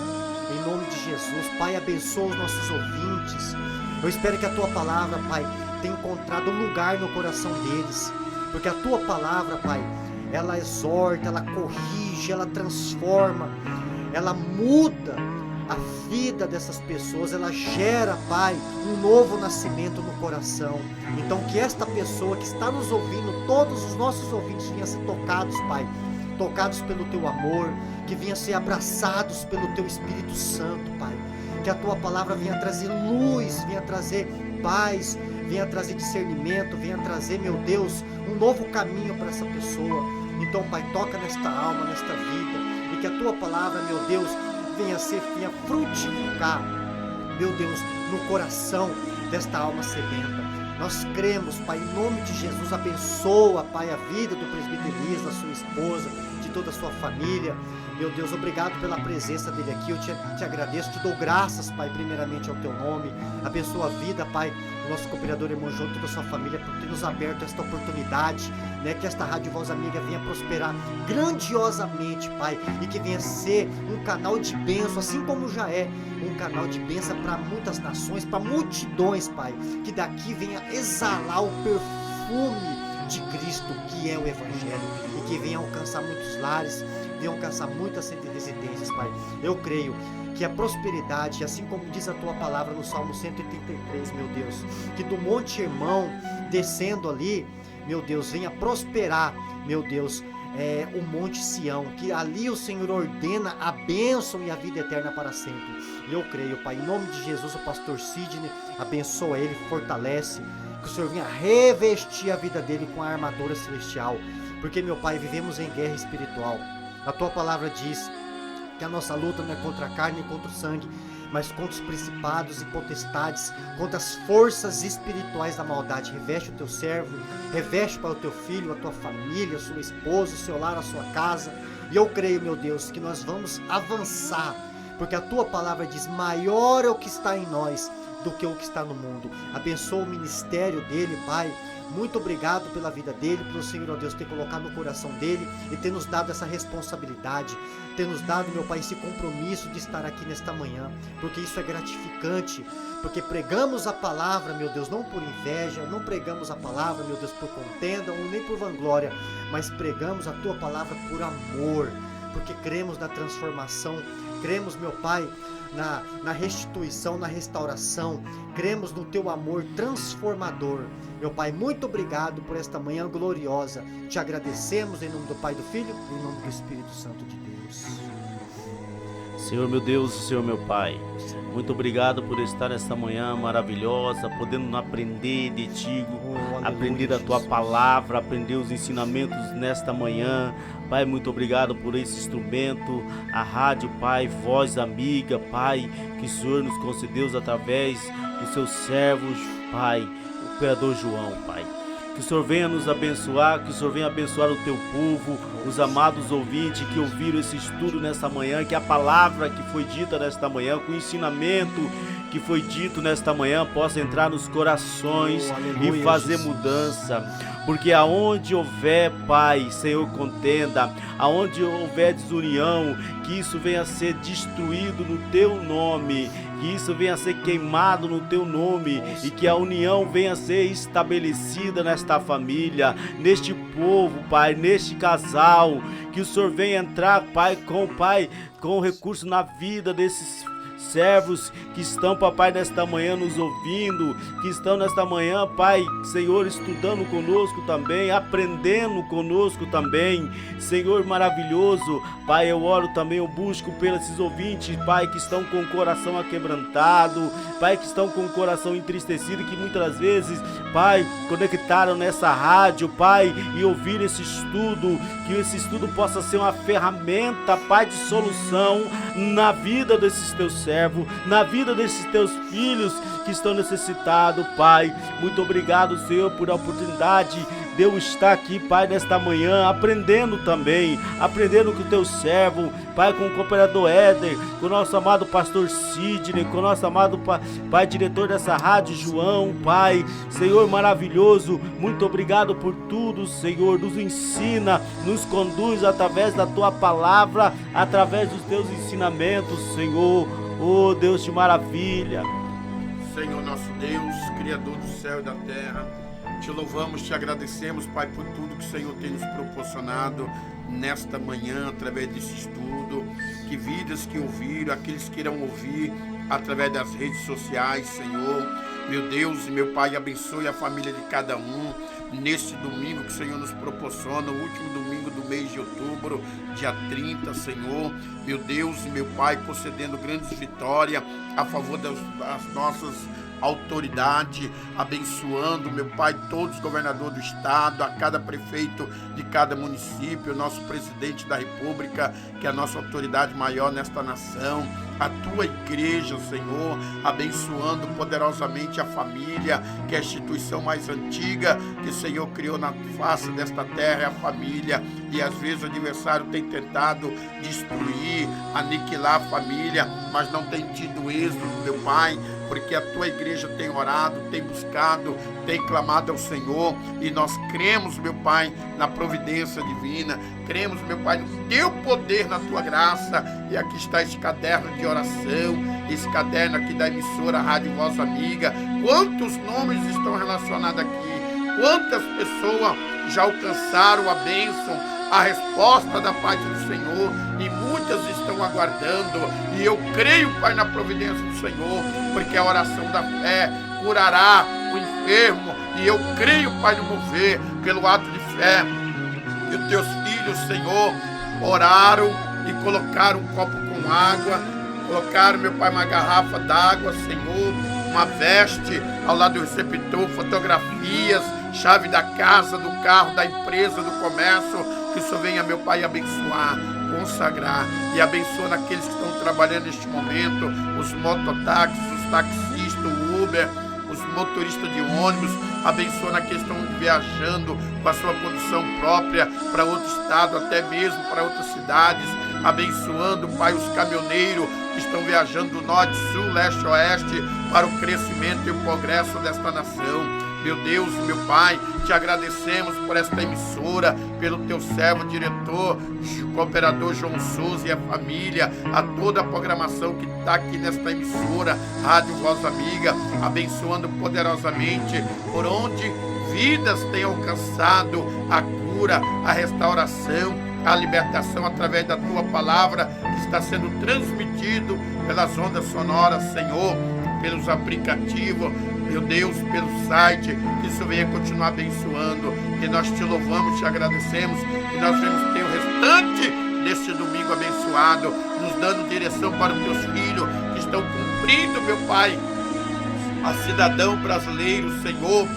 Em nome de Jesus, Pai, abençoa os nossos ouvintes. Eu espero que a Tua palavra, Pai, tenha encontrado um lugar no coração deles, porque a Tua palavra, Pai, ela exorta, ela corrige, ela transforma, ela muda a vida dessas pessoas, ela gera, Pai, um novo nascimento no coração. Então que esta pessoa que está nos ouvindo, todos os nossos ouvintes venham a ser tocados, Pai, tocados pelo Teu amor, que venham a ser abraçados pelo Teu Espírito Santo, Pai. Que a Tua palavra venha trazer luz, venha trazer paz, venha trazer discernimento, venha trazer, meu Deus, um novo caminho para essa pessoa. Então, Pai, toca nesta alma, nesta vida, e que a Tua palavra, meu Deus, venha frutificar, meu Deus, no coração desta alma sedenta. Nós cremos, Pai, em nome de Jesus, abençoa, Pai, a vida do presbítero Elias, da sua esposa, de toda a sua família. Meu Deus, obrigado pela presença dele aqui, eu te agradeço, te dou graças, Pai, primeiramente ao Teu nome. Abençoa a vida, Pai, do nosso cooperador irmão João, toda a sua família, por ter nos aberto esta oportunidade, né, que esta Rádio Voz Amiga venha prosperar grandiosamente, Pai, e que venha ser um canal de bênção, assim como já é um canal de bênção para muitas nações, para multidões, Pai, que daqui venha exalar o perfume de Cristo, que é o Evangelho, e que venha alcançar muitos lares, venha alcançar muitas residências, Pai. Eu creio que a prosperidade, assim como diz a Tua palavra no Salmo 133, meu Deus, que do Monte Hermão, descendo ali, meu Deus, venha prosperar, meu Deus, o Monte Sião, que ali o Senhor ordena a bênção e a vida eterna para sempre. E eu creio, Pai, em nome de Jesus, o pastor Sidney, abençoa ele, fortalece, que o Senhor venha revestir a vida dele com a armadura celestial, porque, meu Pai, vivemos em guerra espiritual. A Tua palavra diz que a nossa luta não é contra a carne nem contra o sangue, mas contra os principados e potestades, contra as forças espirituais da maldade. Reveste o Teu servo, reveste para o Teu filho, a Tua família, a sua esposa, o seu lar, a sua casa. E eu creio, meu Deus, que nós vamos avançar, porque a Tua palavra diz: maior é o que está em nós do que o que está no mundo. Abençoa o ministério dele, Pai. Muito obrigado pela vida dele, pelo Senhor, ó Deus, ter colocado no coração dele e ter nos dado essa responsabilidade, ter nos dado, meu Pai, esse compromisso de estar aqui nesta manhã, porque isso é gratificante, porque pregamos a palavra, meu Deus, não por inveja, não pregamos a palavra, meu Deus, por contenda ou nem por vanglória, mas pregamos a Tua palavra por amor, porque cremos na transformação, cremos, meu Pai, na restituição, na restauração, cremos no Teu amor transformador. Meu Pai, muito obrigado por esta manhã gloriosa. Te agradecemos em nome do Pai, do Filho e em nome do Espírito Santo de Deus. Senhor meu Deus e Senhor meu Pai, muito obrigado por estar nesta manhã maravilhosa, podendo aprender de Ti, aprender a Tua palavra, aprender os ensinamentos nesta manhã. Pai, muito obrigado por esse instrumento, a rádio, Pai, voz amiga, Pai, que o Senhor nos concedeu através dos seus servos, Pai, o Operador João, Pai. Que o Senhor venha nos abençoar, que o Senhor venha abençoar o Teu povo, os amados ouvintes que ouviram esse estudo nesta manhã, que a palavra que foi dita nesta manhã, que o ensinamento que foi dito nesta manhã possa entrar nos corações e fazer mudança. Porque aonde houver, Pai, Senhor, contenda, aonde houver desunião, que isso venha a ser destruído no Teu nome, que isso venha a ser queimado no Teu nome e que a união venha a ser estabelecida nesta família, neste povo, Pai, neste casal, que o Senhor venha entrar, Pai, com recurso na vida desses servos que estão, papai, nesta manhã nos ouvindo, que estão nesta manhã, Pai, Senhor, estudando conosco também, aprendendo conosco também, Senhor maravilhoso, Pai, eu oro também, eu busco pelos ouvintes, Pai, que estão com o coração aquebrantado, Pai, que estão com o coração entristecido, que muitas vezes, Pai, conectaram nessa rádio, Pai, e ouviram esse estudo, que esse estudo possa ser uma ferramenta, Pai, de solução na vida desses teus servos, na vida desses teus filhos que estão necessitados, Pai. Muito obrigado, Senhor, por a oportunidade de eu estar aqui, Pai, nesta manhã, aprendendo também, aprendendo com o teu servo, Pai, com o cooperador Éder, com o nosso amado pastor Sidney, com o nosso amado Pai, diretor dessa rádio, João, Pai, Senhor maravilhoso, muito obrigado por tudo, Senhor, nos ensina, nos conduz através da tua palavra, através dos teus ensinamentos, Senhor, oh Deus de maravilha. Senhor nosso Deus, Criador do céu e da terra, te louvamos, te agradecemos, Pai, por tudo que o Senhor tem nos proporcionado nesta manhã, através desse estudo, que vidas que ouviram, aqueles que irão ouvir através das redes sociais, Senhor, meu Deus e meu Pai, abençoe a família de cada um, neste domingo que o Senhor nos proporciona, o último domingo do mês de outubro, dia 30, Senhor, meu Deus e meu Pai, concedendo grandes vitórias a favor das nossas autoridade, abençoando, meu Pai, todos os governadores do estado, a cada prefeito de cada município, nosso presidente da república, que é a nossa autoridade maior nesta nação, a tua igreja, Senhor, abençoando poderosamente a família, que é a instituição mais antiga que o Senhor criou na face desta terra, é a família, e às vezes o adversário tem tentado destruir, aniquilar a família, mas não tem tido êxito, meu Pai, porque a tua igreja tem orado, tem buscado, tem clamado ao Senhor, e nós cremos, meu Pai, na providência divina, cremos, meu Pai, no teu poder, na tua graça, e aqui está esse caderno de oração, esse caderno aqui da emissora Rádio Voz Amiga. Quantos nomes estão relacionados aqui, quantas pessoas já alcançaram a bênção, a resposta da parte do Senhor, e muitas estão aguardando, e eu creio, Pai, na providência do Senhor, porque a oração da fé curará o enfermo, e eu creio, Pai, no mover, pelo ato de fé, que os teus filhos, Senhor, oraram e colocaram um copo com água, colocaram, meu Pai, uma garrafa d'água, Senhor, uma veste ao lado do receptor, fotografias, chave da casa, do carro, da empresa, do comércio, que o Senhor venha, meu Pai, abençoar, consagrar e abençoa naqueles que estão trabalhando neste momento, os mototáxis, os taxistas, o Uber, os motoristas de ônibus, abençoa naqueles que estão viajando com a sua condução própria para outro estado, até mesmo para outras cidades, abençoando, Pai, os caminhoneiros que estão viajando do norte, sul, leste, oeste, para o crescimento e o progresso desta nação. Meu Deus, meu Pai, te agradecemos por esta emissora, pelo teu servo, diretor, cooperador João Souza e a família, a toda a programação que está aqui nesta emissora, Rádio Voz Amiga, abençoando poderosamente por onde vidas têm alcançado a cura, a restauração, a libertação através da tua palavra que está sendo transmitido pelas ondas sonoras, Senhor, pelos aplicativos, meu Deus, pelo site, que isso venha continuar abençoando, que nós te louvamos, te agradecemos, que nós vamos ter o restante neste domingo abençoado, nos dando direção para os teus filhos que estão cumprindo, meu Pai, a cidadão brasileiro, Senhor,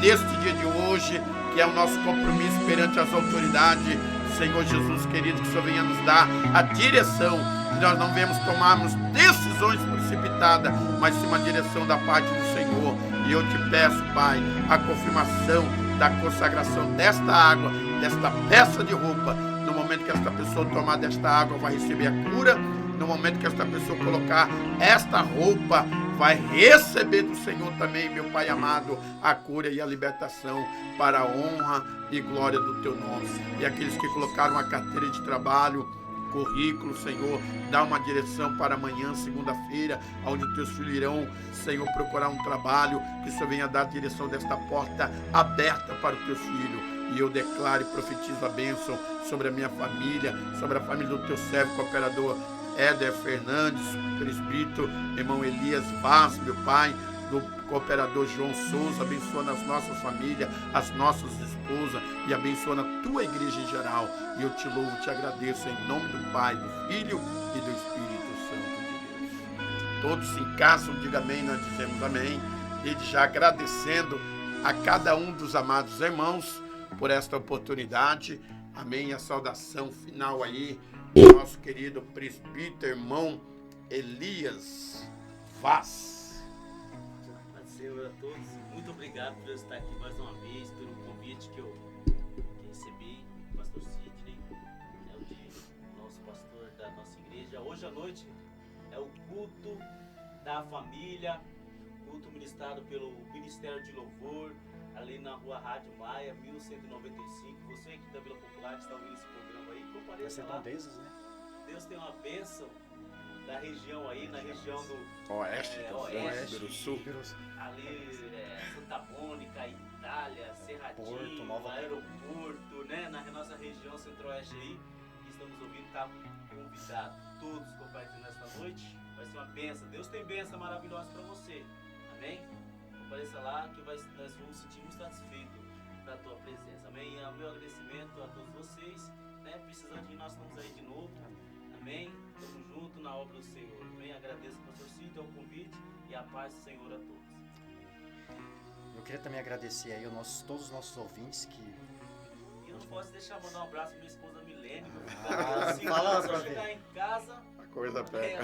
neste dia de hoje, que é o nosso compromisso perante as autoridades. Senhor Jesus querido, que o Senhor venha nos dar a direção, que nós não venhamos tomarmos decisões precipitadas, mas sim uma direção da parte do Senhor. E eu te peço, Pai, a confirmação da consagração desta água, desta peça de roupa. No momento que esta pessoa tomar desta água, vai receber a cura. No momento que esta pessoa colocar esta roupa, vai receber do Senhor também, meu Pai amado, a cura e a libertação para a honra e glória do teu nome. E aqueles que colocaram a carteira de trabalho, currículo, Senhor, dá uma direção para amanhã, segunda-feira, onde os teus filhos irão, Senhor, procurar um trabalho, que o Senhor venha dar a direção desta porta aberta para os teus filhos. E eu declaro e profetizo a bênção sobre a minha família, sobre a família do teu servo, cooperador Éder Fernandes, presbítero, irmão Elias Vaz, meu Pai, do cooperador João Souza, abençoa as nossas famílias, as nossas esposas e abençoa a tua igreja em geral. E eu te louvo, te agradeço em nome do Pai, do Filho e do Espírito Santo de Deus. Todos se encaixam, diga amém, nós dizemos amém. Desde já agradecendo a cada um dos amados irmãos por esta oportunidade. Amém. E a saudação final aí do nosso querido presbítero, irmão Elias Vaz. Senhor, a todos, muito obrigado por eu estar aqui mais uma vez, pelo convite que eu recebi do pastor Sidney, o nosso pastor da nossa igreja. Hoje à noite é o culto da família, culto ministrado pelo Ministério de Louvor, ali na rua Rádio Maia, 1195. Você aqui da Vila Popular que está ouvindo esse programa aí, compareça lá. Deus tem uma bênção da região aí, na região do Oeste, do Sul. Ali, Santa Mônica, Itália, Cerradinho, Porto, Aeroporto, né? Na nossa região centro-oeste aí, que estamos ouvindo, tá convidado todos compartilhando nesta noite. Vai ser uma bênção. Deus tem bênção maravilhosa para você. Amém? Compareça lá que nós vamos sentir muito satisfeitos da tua presença. Amém? E o meu agradecimento a todos vocês, né? Precisando de nós, estamos aí de novo. Amém? Estamos juntos na obra do Senhor. Amém? Agradeço por seu sítio, ao convite e a paz do Senhor a todos. Eu queria também agradecer aí todos os nossos ouvintes que... E eu não posso deixar mandar um abraço pra minha esposa Milene. Fala pra chegar em casa... A coisa pega.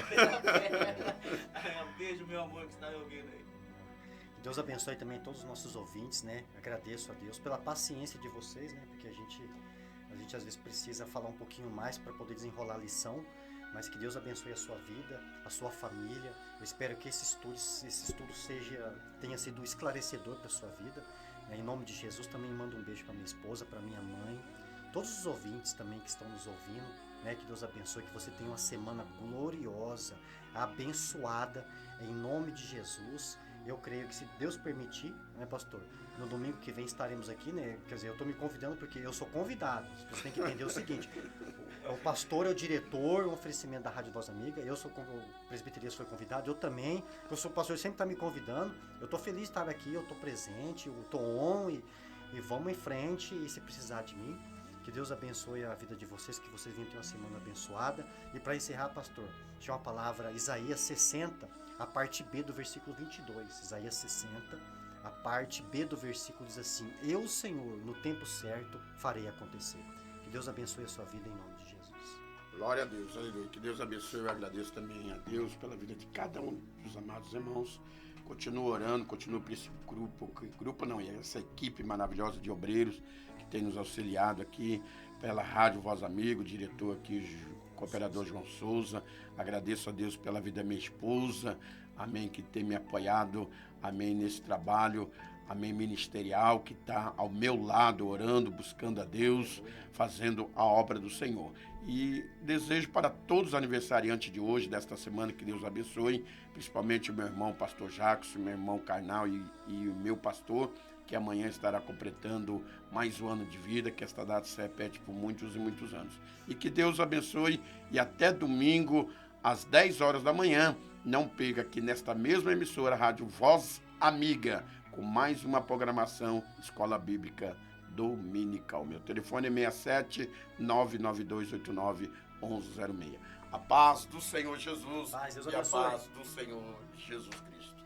Um beijo, meu amor, que está me ouvindo aí. Deus abençoe também todos os nossos ouvintes, né? Agradeço a Deus pela paciência de vocês, né? Porque a gente às vezes precisa falar um pouquinho mais para poder desenrolar a lição, mas que Deus abençoe a sua vida, a sua família. Eu espero que esse estudo tenha sido esclarecedor para a sua vida. Em nome de Jesus, também mando um beijo para minha esposa, para minha mãe, todos os ouvintes também que estão nos ouvindo, né? Que Deus abençoe, que você tenha uma semana gloriosa, abençoada, em nome de Jesus. Eu creio que se Deus permitir, né, pastor, no domingo que vem estaremos aqui, né? Quer dizer, eu estou me convidando porque eu sou convidado. Você tem que entender o seguinte: o pastor é o diretor, um oferecimento da Rádio Voz Amiga. Eu sou o presbítero, foi convidado, eu também. Eu sou o pastor, sempre está me convidando. Eu estou feliz de estar aqui, eu estou presente, eu estou on e vamos em frente. E se precisar de mim, que Deus abençoe a vida de vocês, que vocês venham ter uma semana abençoada. E para encerrar, pastor, tinha uma palavra, Isaías 60, a parte B do versículo 22. Isaías 60, a parte B do versículo diz assim: eu, Senhor, no tempo certo, farei acontecer. Que Deus abençoe a sua vida em nome de Jesus. Glória a Deus, aleluia. Que Deus abençoe. Eu agradeço também a Deus pela vida de cada um dos amados irmãos. Continuo orando, continuo por esse essa equipe maravilhosa de obreiros que tem nos auxiliado aqui, pela Rádio Voz Amigo, diretor aqui, cooperador João Souza. Agradeço a Deus pela vida da minha esposa, amém, que tem me apoiado, amém, nesse trabalho, amém, ministerial, que está ao meu lado, orando, buscando a Deus, fazendo a obra do Senhor. E desejo para todos os aniversariantes de hoje, desta semana, que Deus abençoe, principalmente o meu irmão pastor Jackson, meu irmão Carnal e o meu pastor, que amanhã estará completando mais um ano de vida, que esta data se repete por muitos e muitos anos. E que Deus abençoe, e até domingo, às 10 horas da manhã, não perca aqui nesta mesma emissora, Rádio Voz Amiga, com mais uma programação Escola Bíblica dominical. Meu telefone é 67 99289 1106. A paz do Senhor Jesus Paz, Deus e a abençoe. paz do Senhor Jesus Cristo.